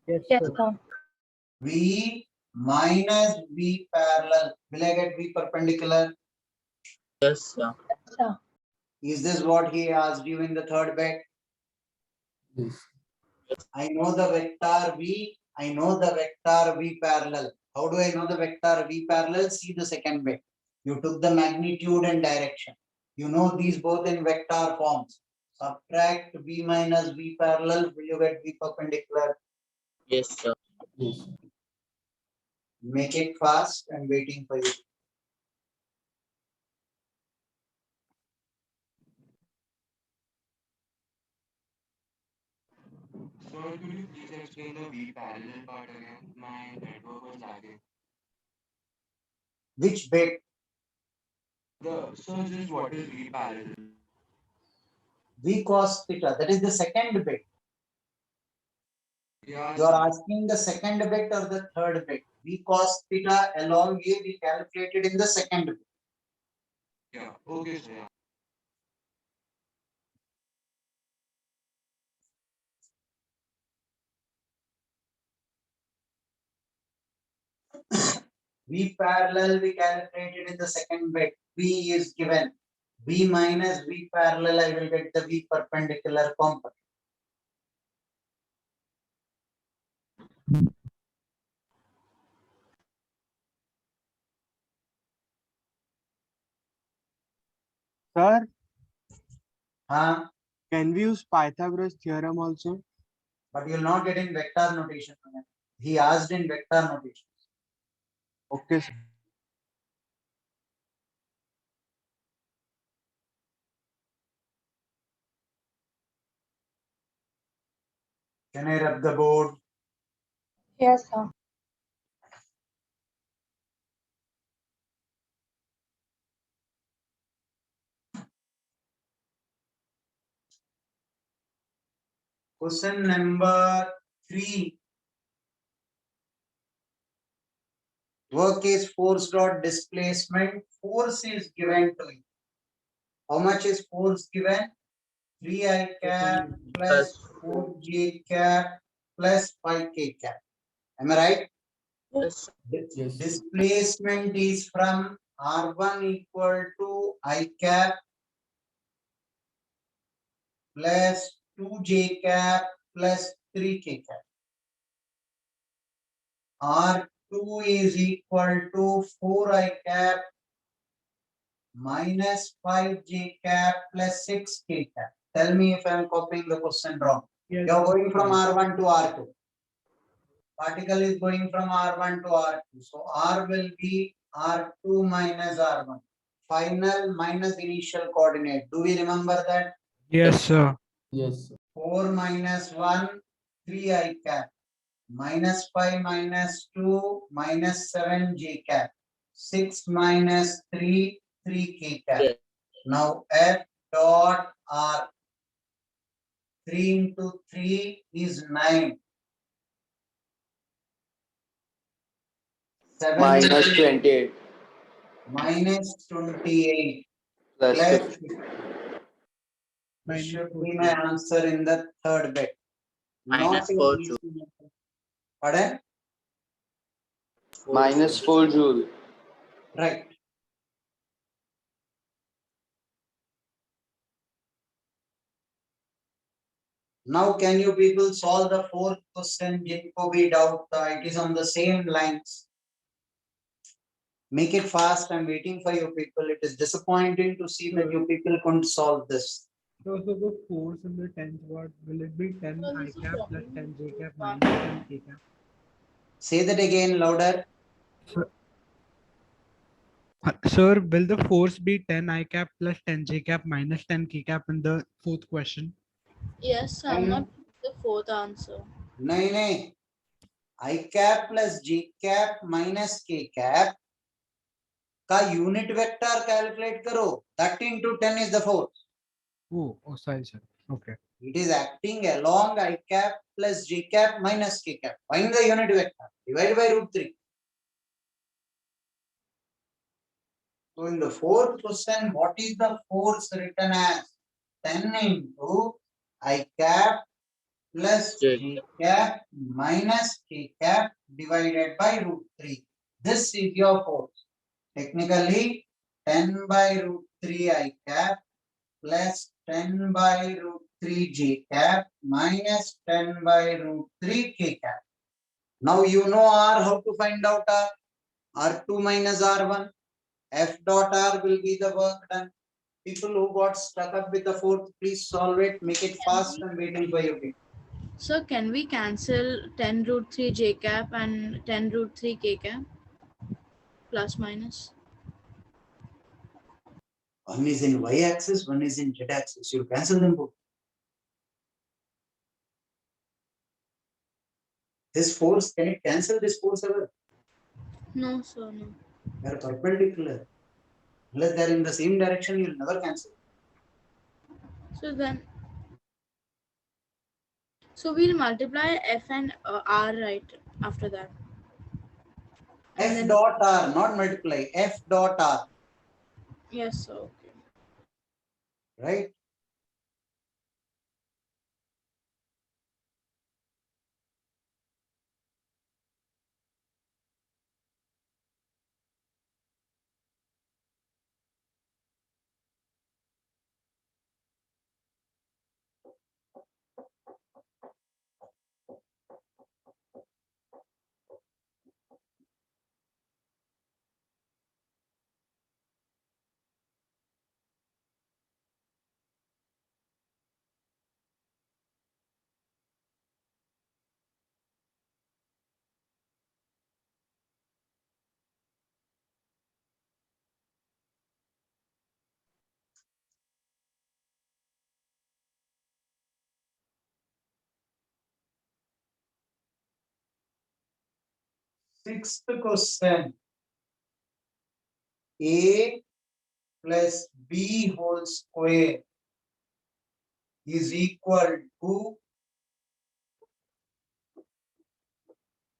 Yes, Yes, sir. sir. V minus V parallel. Will I get V perpendicular? Yes, sir. Sir. Is this what he asked you in the third bit? Yes. I know the vector V. I know the vector V parallel. How do I know the vector V parallel? See the second bit. You took the magnitude and direction. You know these both in vector forms. Subtract V minus V parallel, will you get V perpendicular? Yes, sir. Yes. Make it fast. I'm waiting for you. Sir, could you please explain the V parallel part again? My network was lagging. Which bit? Sir, just what is V parallel? V cos theta. That is the second bit. Yeah, You are asking the second bit or the third bit? V cos theta along here we calculated in the second bit. yeah. Okay, sir. Yeah. V parallel we calculated in the second bit. V is given. V minus V parallel, I will get the V perpendicular component. Sir, Huh? can we use Pythagoras theorem also? But you'll not get in vector notation. He asked in vector notation. Okay, sir. Can I rub the board? Yes, sir. Question number 3. Work is force dot displacement. Force is given to you. How much is force given? 3I cap plus 4J cap plus 5K cap. Am I right? Yes. Yes. Displacement is from R1 equal to I cap plus 2J cap plus 3K cap. R2 is equal to 4I cap minus 5J cap plus 6K cap. Tell me if I am copying the question wrong. Yes. You are going from R1 to R2. Particle is going from R1 to R2. So R will be R2 minus R1. Final minus initial coordinate. Do we remember that? Yes, sir. Yes. 4 minus 1, 3I cap. Minus 5 minus 2, minus 7J cap. 6 minus 3, 3K cap. Yes. Now F dot R. 3 into 3 is 9. 7 Minus 28 minus 28 plus plus 50. This should be my answer in the third bit. Minus Not 4 in joule. Pardon? Minus 4 joule. Right. Now can you people solve the fourth question? Jacobi doubt. It is on the same lines. Make it fast. I'm waiting for you people. It is disappointing to see that you people couldn't solve this. So the force in the 10th watt, will it be 10 I cap plus 10 J cap minus 10 K cap? Say that again louder. Sir, will the force be 10 I cap plus 10 J cap minus 10 K cap in the fourth question? Yes, I'm not the fourth answer. No. I cap plus J cap minus K cap का unit vector calculate करो. 30 into 10 is the force. Oh, sorry, sir. Okay. It is acting along I cap plus J cap minus K cap. Find the unit vector. Divide by root 3. So in the fourth question, what is the force written as? 10 into I cap plus J cap minus K cap divided by root 3. This is your force. Technically, 10 by root 3 I cap plus 10 by root 3 J cap minus 10 by root 3 K cap. Now you know R, how to find out R? R2 minus R1. F dot R will be the work done. People who got stuck up with the fourth, please solve it, make it fast. I'm waiting for you. So can we cancel 10 root 3 j cap and 10 root 3 k cap? Plus minus. One is in y axis, one is in z axis. You cancel them both. This force, can it cancel this force ever? No, sir, no. They are perpendicular. Unless they are in the same direction, you'll never cancel. So then, so we'll multiply F and R right after that. And F then, dot R, not multiply. F dot R, yes, sir, okay. right? Sixth question. A plus B whole square is equal to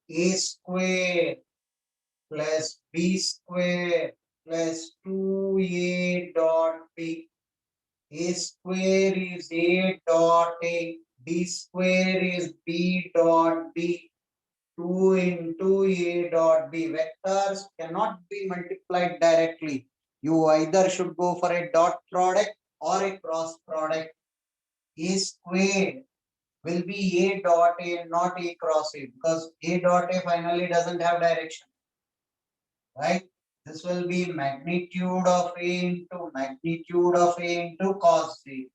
A square plus B square plus 2A dot B. A square is A dot A. B square is B dot B. 2 into A dot B. Vectors cannot be multiplied directly. You either should go for a dot product or a cross product. A square will be A dot A, not A cross A, because A dot A finally doesn't have direction, right? This will be magnitude of A into magnitude of A into cos A.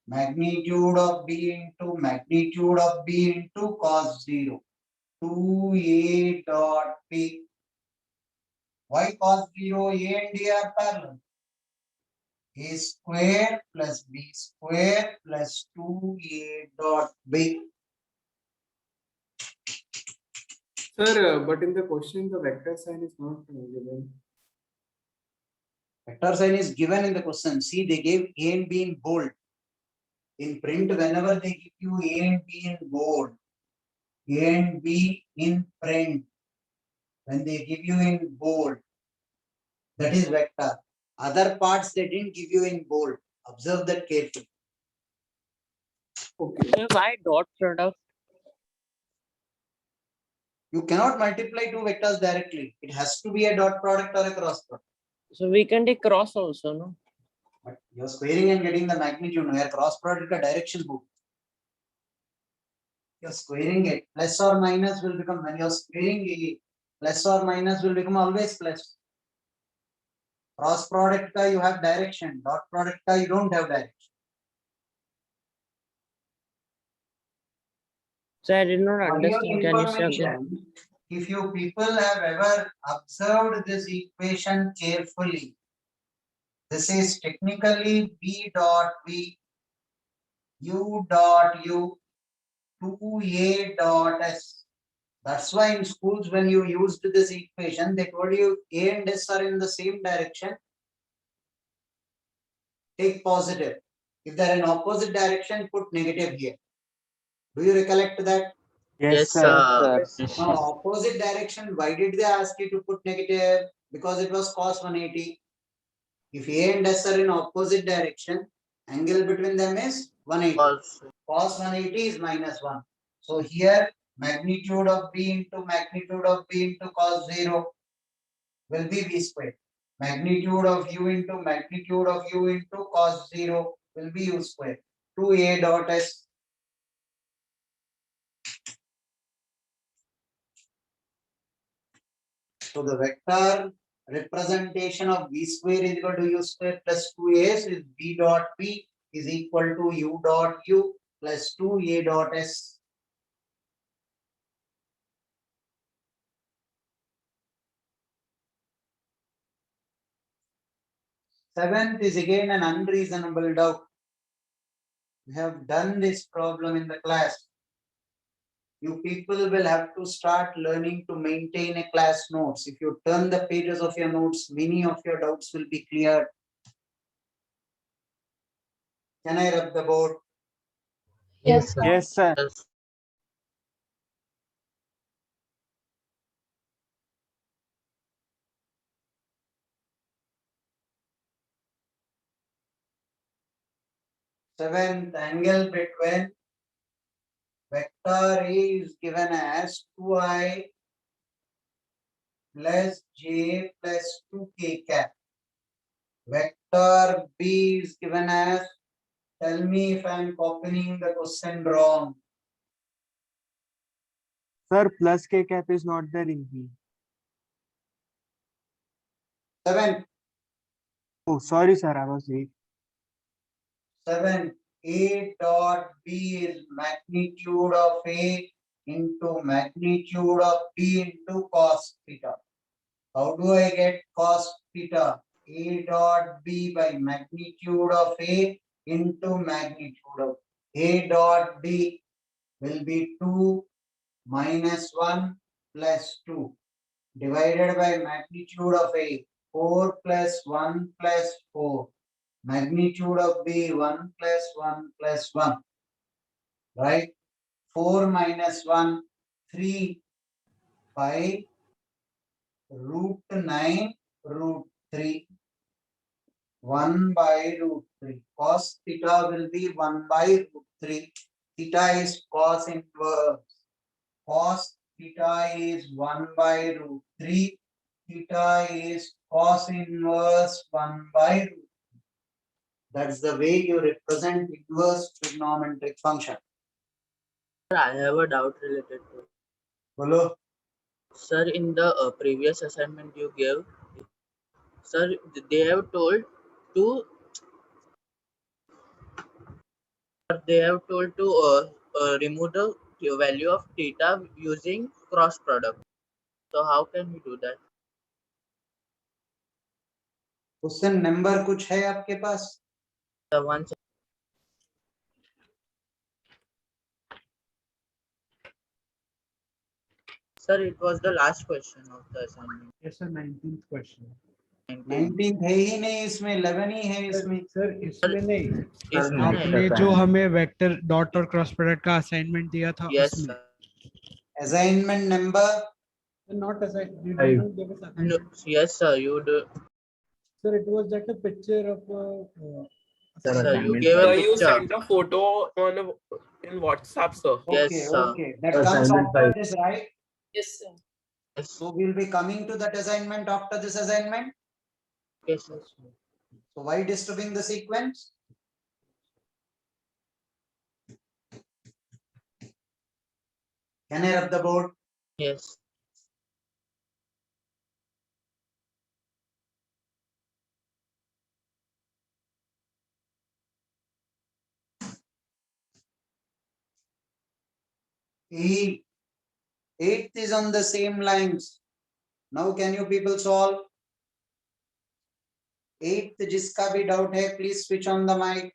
Magnitude of B into magnitude of B into cos 0. 2A dot B. Why cos 0? A and A are parallel. A square plus B square plus 2A dot B. Sir, but in the question, the vector sign is not given. Vector sign is given in the question. See, they gave A and B in bold. In print, whenever they give you A and B in bold, A and B in print, when they give you in bold, that is vector. Other parts they didn't give you in bold. Observe that carefully. Okay. So why dot product? You cannot multiply two vectors directly. It has to be a dot product or a cross product. So we can take cross also, no? But you're squaring and getting the magnitude. Where cross product ka direction book. You're squaring it. Plus or minus will become, when you're squaring it, plus or minus will become always plus. Cross product ka you have direction. Dot product ka you don't have direction. So I did not For your understand. Can you say again? information, if you people have ever observed this equation carefully, this is technically B dot B, U dot U, 2A dot S. That's why in schools, when you used this equation, they told you A and S are in the same direction. Take positive. If they're in opposite direction, put negative here. Do you recollect that? Yes, sir. Now, opposite direction, why did they ask you to put negative? Because it was cos 180. If A and S are in opposite direction, angle between them is 180. Cos 180 is minus 1. So here, magnitude of B into magnitude of B into cos 0 will be V squared. Magnitude of U into magnitude of U into cos 0 will be U squared. 2A dot S. So the vector representation of v square is equal to u square plus 2a. So b dot p is equal to u dot u plus 2a dot s. Seventh is again an unreasonable doubt. We have done this problem in the class. You people will have to start learning to maintain a class notes. If you turn the pages of your notes, many of your doubts will be cleared. Can I rub the board? Yes, sir. Yes, sir. Yes. Seventh, angle between vector A is given as 2i plus j plus 2k cap. Vector B is given as, tell me if I am copying the question wrong. Sir, plus k cap is not there in B. 7. Oh, sorry, sir. I was late. 7. A dot B is magnitude of A into magnitude of B into cos theta. How do I get cos theta? A dot B by magnitude of A into magnitude of A dot B will be 2 minus 1 plus 2 divided by magnitude of A, 4 plus 1 plus 4. Magnitude of B, 1 plus 1 plus 1. Right? 4 minus 1, 3 by root 9 root 3. 1 by root 3. Cos theta will be 1 by root 3. Theta is cos inverse. Cos theta is 1 by root 3. Theta is cos inverse 1 by root 3. That's the way you represent inverse trigonometric function. Sir, I have a doubt related to it. Bolo. Sir, in the previous assignment you gave, sir, they have told to remove the value of theta using cross product. So how can we do that? Question number कुछ है आपके पास? The one. Sir, it was the last question of the assignment. Yes, sir. 19th question. 19 है ही नहीं इसमें, 11 ही है इसमें. Sir इसमें नहीं, इसमें आपने जो हमें वेक्टर डॉट और क्रॉस प्रोडक्ट का असाइनमेंट दिया था Yes, उसमें. sir. Assignment number? Not assignment. You Five. didn't give us assignment. No, yes, sir. You do. Sir, it was like a picture of Sir, Sir, you assignment gave a five. You picture. sent a photo in WhatsApp, sir. Yes, Okay, sir. okay. That comes Assignment after five. this, right? Yes, sir. Yes. So we'll be coming to that assignment after this assignment. Okay, sir. So why disturbing the sequence? Can I rub the board? Yes. Eighth is on the same lines. Now can you people solve? Eighth जिसका भी doubt है, please switch on the mic.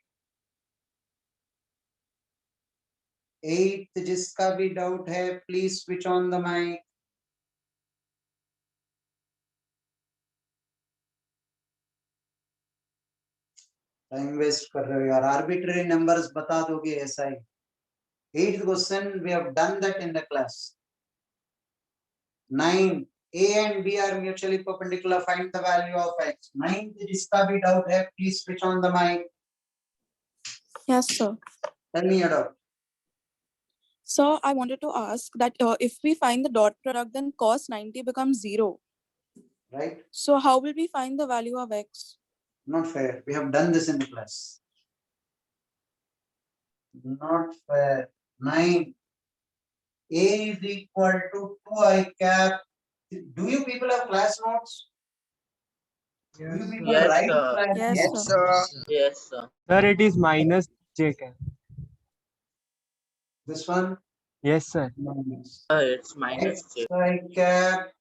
Eighth जिसका भी doubt है, please switch on the mic. Time waste कर रहे हो यार. Arbitrary numbers बता दोगे ऐसा ही. Eighth question, we have done that in the class. 9. A and B are mutually perpendicular. Find the value of x. 9th जिसका भी doubt है, please switch on the mic. Yes, sir. Tell me your doubt. So I wanted to ask that if we find the dot product, then cos 90 becomes 0. Right? So how will we find the value of x? Not fair. We have done this in the class. Not fair. 9. A is equal to 2i cap Do you people have class notes? Do you people Yes, write sir. class Yes, notes? sir. Yes, sir. Sir, it is minus j cap. This one? Yes, sir. Minus. It's minus X j. I cap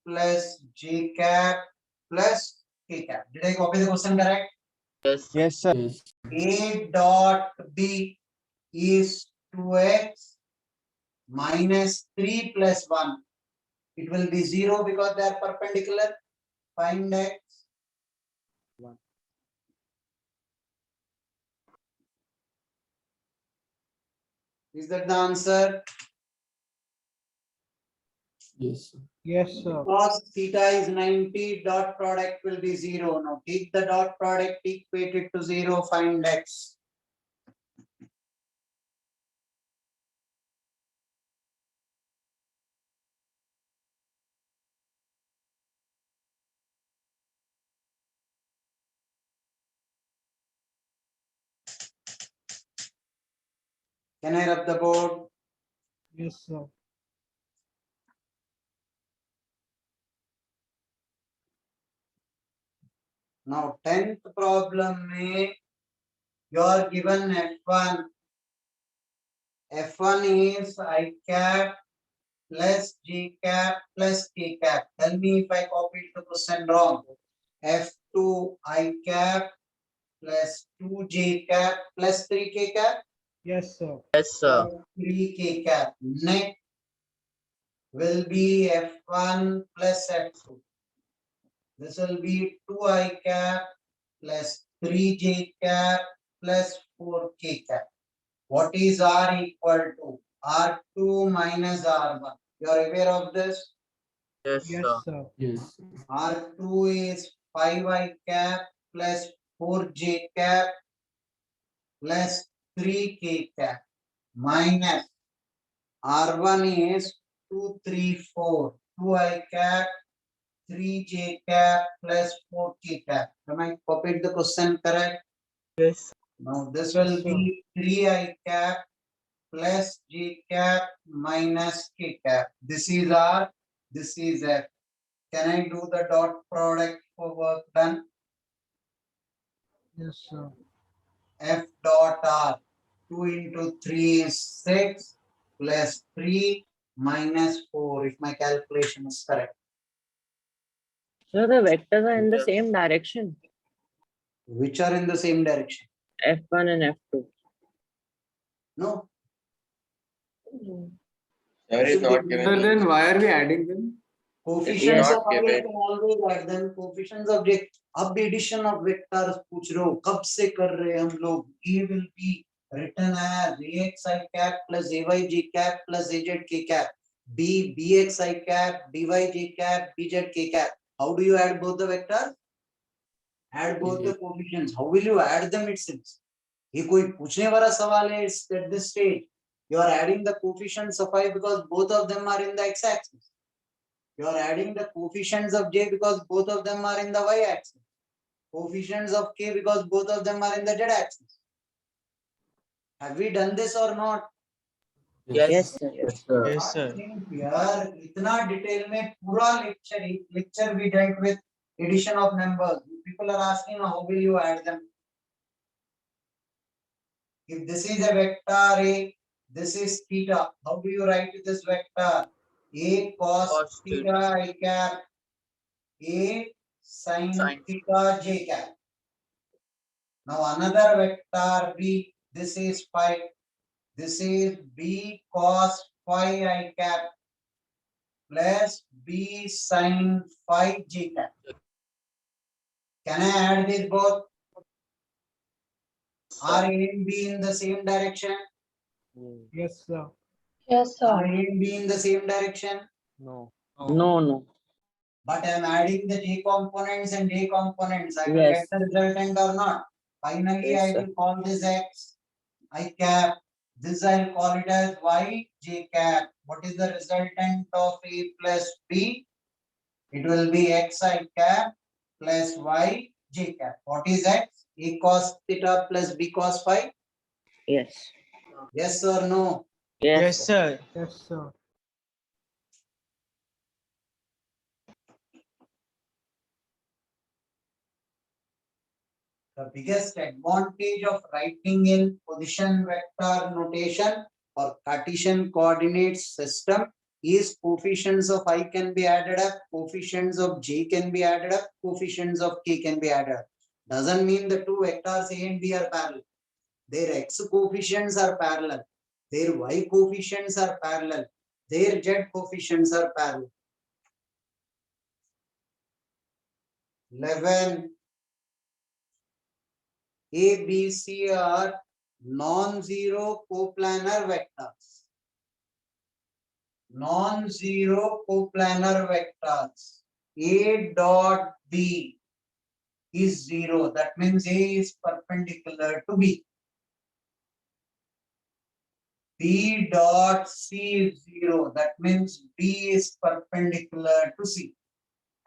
plus j cap plus k cap. Did I copy the question correct? Yes. Yes, sir. A dot B is 2x minus 3 plus 1. It will be 0 because they are perpendicular. Find x. 1. Is that the answer? Yes. Yes, sir. Cos theta is 90, dot product will be 0. Now take the dot product, equate it to 0, find x. Can I rub the board? Yes, sir. Now 10th problem may you are given F1. F1 is I cap plus J cap plus K cap. Tell me if I copied the question wrong. F2 I cap plus 2J cap plus 3K cap. Yes, sir. Yes, sir. 3K cap. Next will be F1 plus F2. This will be 2I cap plus 3J cap plus 4K cap. What is R equal to? R2 minus R1. You are aware of this? Yes, Yes, sir. sir. Yes. R2 is 5I cap plus 4J cap plus 3K cap minus R1 is 2, 3, 4. 2I cap, 3J cap plus 4K cap. Am I copied the question correct? Yes. Now this Yes, will sir. be 3I cap plus J cap minus K cap. This is R, this is F. Can I do the dot product for work done? Yes, sir. F dot R. 2 into 3 is 6 plus 3 minus 4 if my calculation is correct. So the vectors are in the Yes. same direction, Which are in the same direction? F1 and F2. No. Sir is not given. Sir, then why are we adding them? Coefficients not of I given. can always add them. Coefficients of J. अब addition of vectors पूछ रहे हो कब से कर रहे हैं हम लोग A will be written as AXI cap plus AYJ cap plus AZK cap. B BXI cap BYJ cap BZK cap. How do you add both the vectors? Add both the coefficients. How will you add them? It seems. ये कोई पूछने वाला सवाल है at this stage. You are adding the coefficients of I because both of them are in the x-axis. You are adding the coefficients of J because both of them are in the y-axis. Coefficients of K because both of them are in the z-axis. Have we done this or not? Yes, sir. Yes, sir. Yes, sir. यार इतना detail में पूरा lecture we dealt with addition of numbers. People are asking how will you add them? If this is a vector A, this is theta. How do you write this vector? A cos theta I cap, A sin theta j cap. Now another vector B, this is phi. This is B cos phi I cap plus B sin phi j cap. Can I add these both? Are A and B in the same direction? Yes, sir. Yes, Are A sir. and B in the same direction? No. No. But I am adding the J components and J components. I will Yes. get the resultant or not. Finally, Yes, I sir. will call this X I cap. This I will call it as Y J cap. What is the resultant of A plus B? It will be X I cap plus Y J cap. What is X? A cos theta plus B cos phi. Yes. Yes or no? Yes, Yes, sir. Yes, sir. The biggest advantage of writing in position vector notation or Cartesian coordinates system is coefficients of I can be added up, coefficients of j can be added up, coefficients of k can be added up. Doesn't mean the two vectors A and B are parallel. Their x coefficients are parallel. Their y coefficients are parallel. Their z coefficients are parallel. 11. A, B, C are non-zero coplanar vectors. Non-zero coplanar vectors. A dot B is 0. That means A is perpendicular to B. B dot C is 0. That means B is perpendicular to C.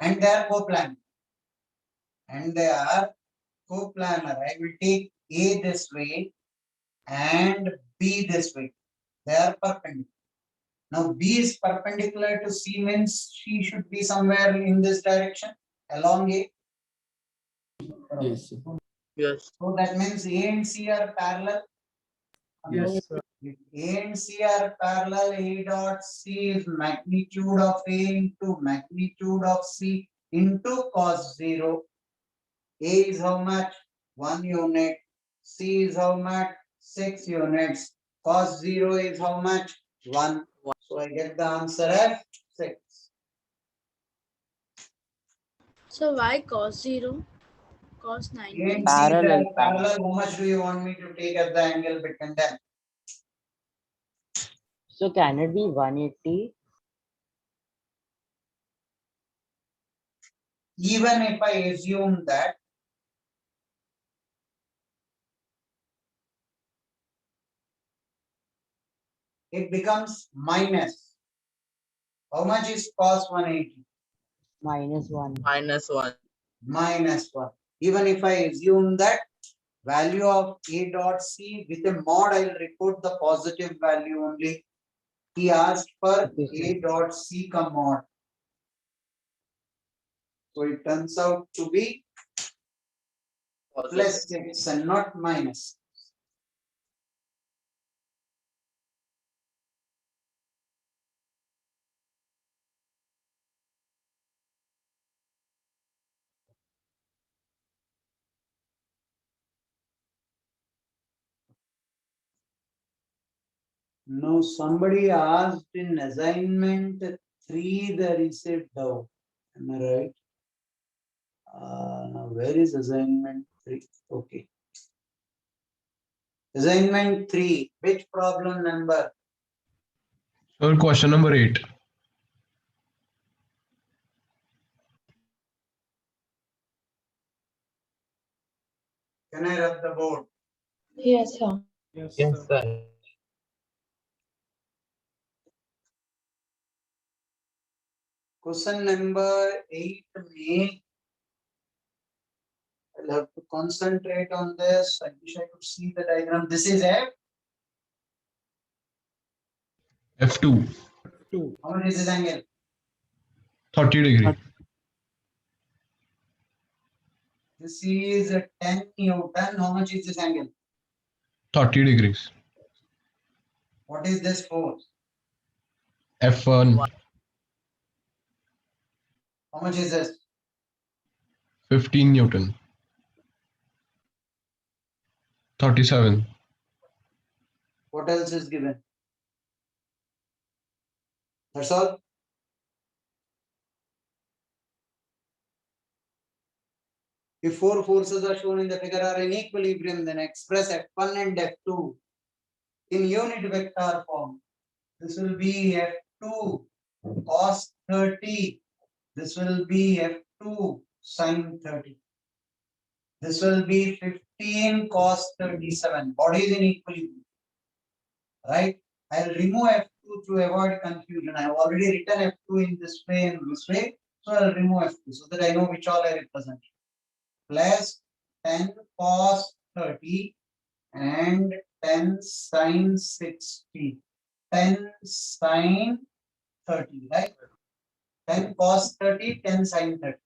And they are coplanar. And they are coplanar. I will take A this way and B this way. They are perpendicular. Now B is perpendicular to C means she should be somewhere in this direction along A. Yes. Yes. So that means A and C are parallel. Yes, sir. If A and C are parallel, A dot C is magnitude of A into magnitude of C into cos 0. A is how much? 1 unit. C is how much? 6 units. Cos 0 is how much? 1. So I get the answer as 6. So why cos 0? Cos 90? A and C they are parallel. How much do you want me to take as the angle between them? So can it be 180? Even if I assume that it becomes minus. How much is cos 180? -1. -1. Minus 1. Even if I assume that value of A dot C with a mod, I will report the positive value only. He asked for A dot C come mod. So it turns out to be plus 6 and not minus. Now somebody asked in assignment 3 the receipt doubt. Am I right? Now where is assignment 3? Okay. Assignment 3, which problem number? So question number 8. Can I rub the board? Yes, sir. Yes, sir. Question number 8 में I'll have to concentrate on this. I wish I could see the diagram. This is F. F2. How much is this angle? 30 degree. This is 10 Newton. How much is this angle? 30 degrees. What is this force? F1. How much is this? 15 Newton. 37. What else is given? That's all. If 4 forces are shown in the figure are in equilibrium, then express F1 and F2 in unit vector form. This will be F2 cos 30. This will be F2 sin 30. This will be 15 cos 37. Bodies in equilibrium. Right? I'll remove F2 to avoid confusion. I have already written F2 in this way and this way. So I'll remove F2 so that I know which all I represent. Plus 10 cos 30 and 10 sin 60. 10 sin 30, right? 10 cos 30, 10 sin 30.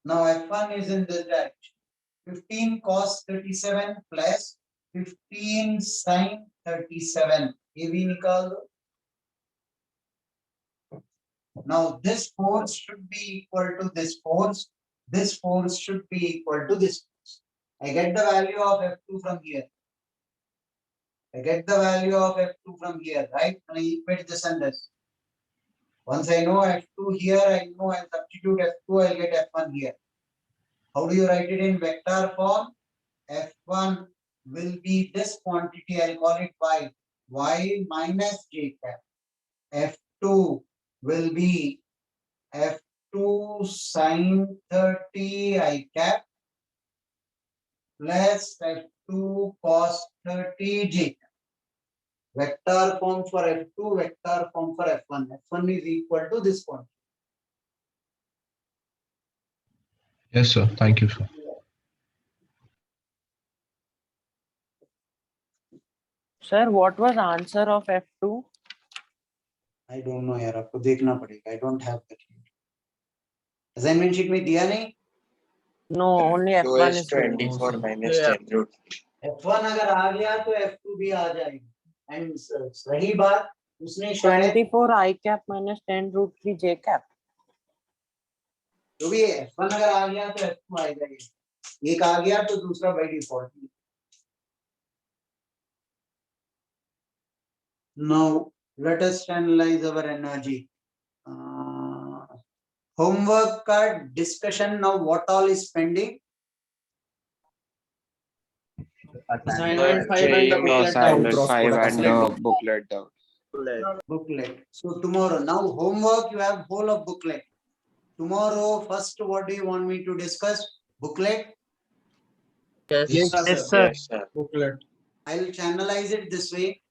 Now F1 is in this direction. 15 cos 37 plus 15 sin 37. ये भी निकाल दो. Now this force should be equal to this force. This force should be equal to this force. I get the value of F2 from here. I get the value of F2 from here, right? And I equate this and this. Once I know F2 here, I know I'll substitute F2, I'll get F1 here. How do you write it in vector form? F1 will be this quantity, I'll call it y minus j cap. F2 will be F2 sin 30 I cap plus F2 cos 30 j cap. Vector form for F2, vector form for F1. F1 is equal to this quantity. Yes, sir. Thank you, sir. Sir, what was answer of F2? I don't know यार, आपको देखना पड़ेगा. I don't have that. Assignment sheet में दिया नहीं? No, only F1 is given. 24 minus 10 root. F1 अगर आ गया तो F2 भी आ जाएगा. And सही बात, उसने शायद 24 I cap minus 10 root 3 j cap. जो भी है, F1 अगर आ गया तो F2 आएगा. एक आ गया तो दूसरा by default. Now let us analyze our energy. Homework card discussion. Now what all is pending? Assignment 5 and the booklet. Assignment 5 and the booklet. Booklet. So tomorrow, now homework, you have whole of booklet. Tomorrow, first, what do you want me to discuss? Booklet? Yes, sir. Yes, sir. Booklet. I'll channelize it this way.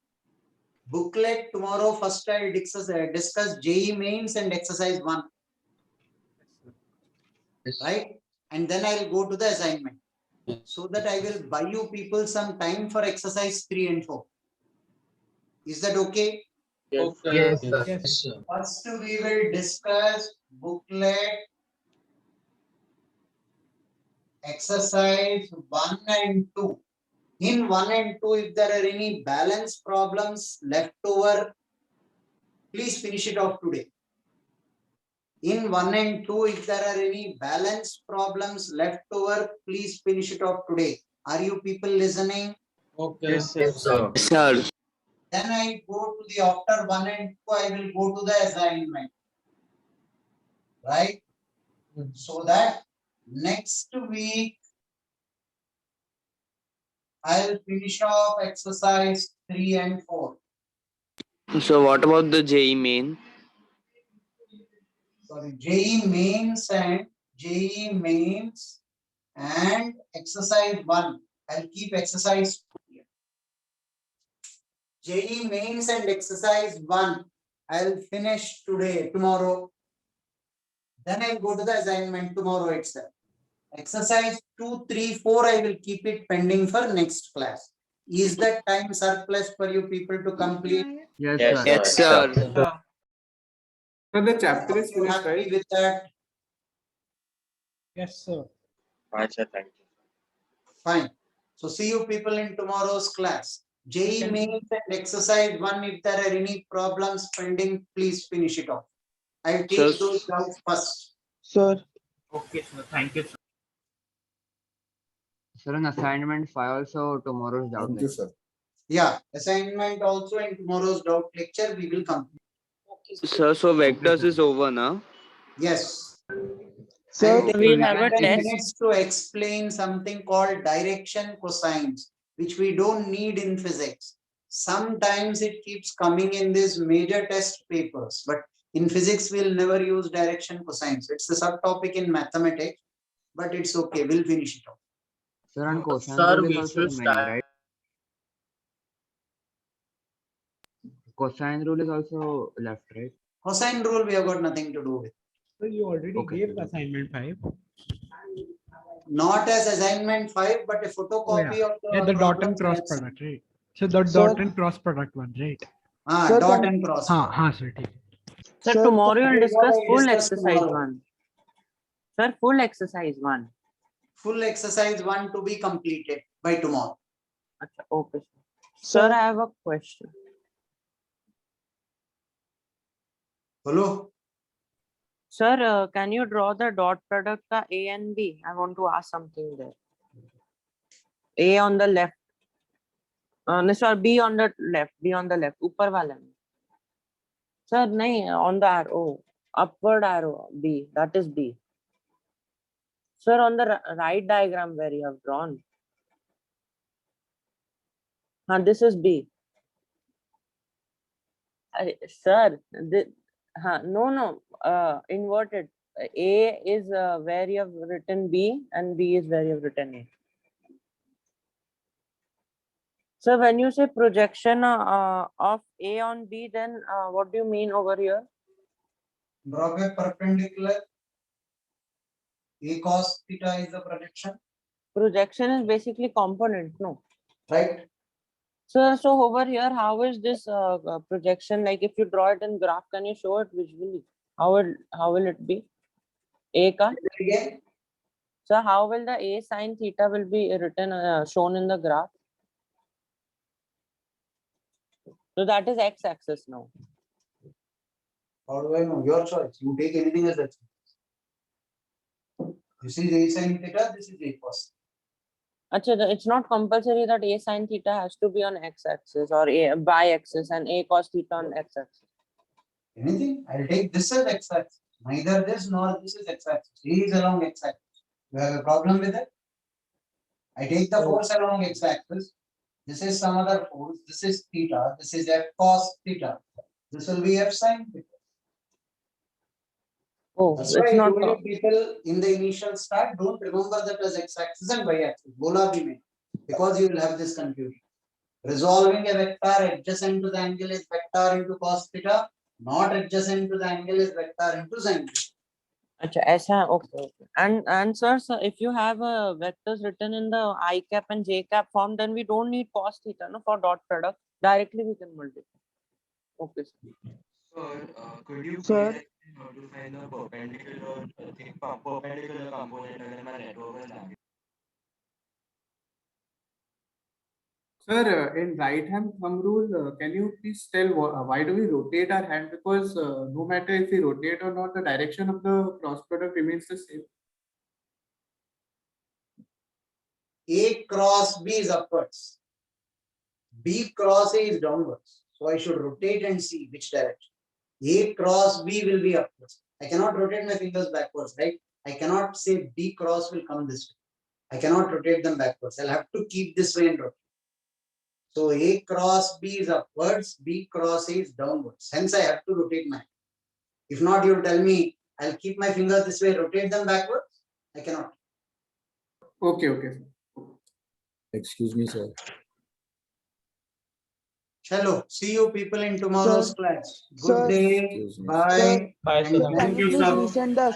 Booklet tomorrow, first I'll discuss JEE mains and exercise 1. Right? And then I'll go to the assignment. So that I will buy you people some time for exercise 3 and 4. Is that okay? Yes, Yes, sir. Yes. First, we will discuss booklet, exercise 1 and 2. In 1 and 2, if there are any balance problems left over, please finish it off today. In 1 and 2, if there are any balance problems left over, please finish it off today. Are you people listening? Okay. Yes, sir. Yes, sir. Sir. Then I go to the after 1 and 2, I will go to the assignment. Right? So that next week, I'll finish off exercise 3 and 4. So what about the JEE main? Sorry, JEE mains and exercise 1. I'll keep exercise 2 here. JEE mains and exercise 1. I'll finish tomorrow. Then I'll go to the assignment tomorrow itself. Exercise 2, 3, 4, I will keep it pending for next class. Is that time surplus for you people to complete? Yes, Yes, sir. yes, sir. So the chapter is You finished, happy right? with that? Yes, sir. Acha, thank you. Fine. So see you people in tomorrow's class. JEE mains and exercise 1, if there are any problems pending, please finish it off. I'll take Sir. those down first. Sir. Okay, sir. Thank you, sir. Sir, an assignment 5 also tomorrow's doubt lecture. Yeah, assignment also in tomorrow's doubt lecture we will complete. Sir, so vectors is over now. Yes. Sir, I'll take we have a 10 test. minutes to explain something called direction cosines, which we don't need in physics. Sometimes it keeps coming in these major test papers, but in physics we'll never use direction cosines. It's a subtopic in mathematics, but it's okay. We'll finish it off. Sir, and cosine Sir, rule is we also should remaining, start. right? Cosine rule is also left, right? Cosine rule we have got nothing to do with. So you already Okay. gave assignment 5. Not as assignment 5, but a photocopy of the Yeah, the dot and problems cross I have sent. product, right? So the Sir. dot and cross product one, right? Sir, Dot can- and cross. हाँ sir, ठीक है. Sir, Sir, tomorrow that you'll is what discuss I full discussed exercise tomorrow. 1. Sir, full exercise 1. full exercise 1 to be completed by tomorrow. Acha, okay. Sir, I have a question. Hello. Sir, can you draw the dot product of A and B? I want to ask something there. A on the left. No, sir, B on the left. B on the left. Upar wala mein. Sir, nahi, on the arrow. Upward arrow. B. That is B. Sir, on the right diagram where you have drawn. This is B. Sir, no, inverted. A is where you have written B and B is where you have written A. So when you say projection of A on B, then what do you mean over here? Draw a perpendicular. A cos theta is the projection. Projection is basically component, no? Right. So over here, how is this projection? Like if you draw it in graph, can you show it visually? How will it be? A ka? Again. So how will the A sin theta will be written shown in the graph? So that is x-axis now. How do I know? Your choice. You take anything as x. This is A sin theta. This is A cos. Achha, it's not compulsory that A sin theta has to be on x-axis or A y-axis and A cos theta on x-axis. Anything? I'll take this as x-axis. Neither this nor this is x-axis. A is along x-axis. You have a problem with it? I take the force along x-axis. This is some other force. This is theta. This is f cos theta. This will be f sin theta. Oh, that's it's why I not. told you people in the initial start don't remember that as x-axis and y-axis. Bola bhi mein, because you will have this confusion. Resolving a vector adjacent to the angle is vector into cos theta. Not adjacent to the angle is vector into sin theta. Achha, aisa, okay. And sir, if you have vectors written in the I cap and j cap form, then we don't need cos theta, no, for dot product. Directly we can multiply. Okay, sir. Sir, could you Sir. please how to find the perpendicular component अगर मैं network में लगा Sir, in right hand thumb rule, can you please tell why do we rotate our hand? Because no matter if we rotate or not, the direction of the cross product remains the same. A cross B is upwards. B cross A is downwards. So I should rotate and see which direction. A cross B will be upwards. I cannot rotate my fingers backwards, right? I cannot say B cross will come this way. I cannot rotate them backwards. I'll have to keep this way and rotate. So A cross B is upwards, B cross A is downwards. Hence I have to rotate my hand. If not, you'll tell me I'll keep my fingers this way, rotate them backwards. I cannot. Okay. Excuse me, sir. Hello. See you people in tomorrow's Sir. class. Good Sir. day. Excuse me. Bye. Sir. And Can thank you you, please sir. resend the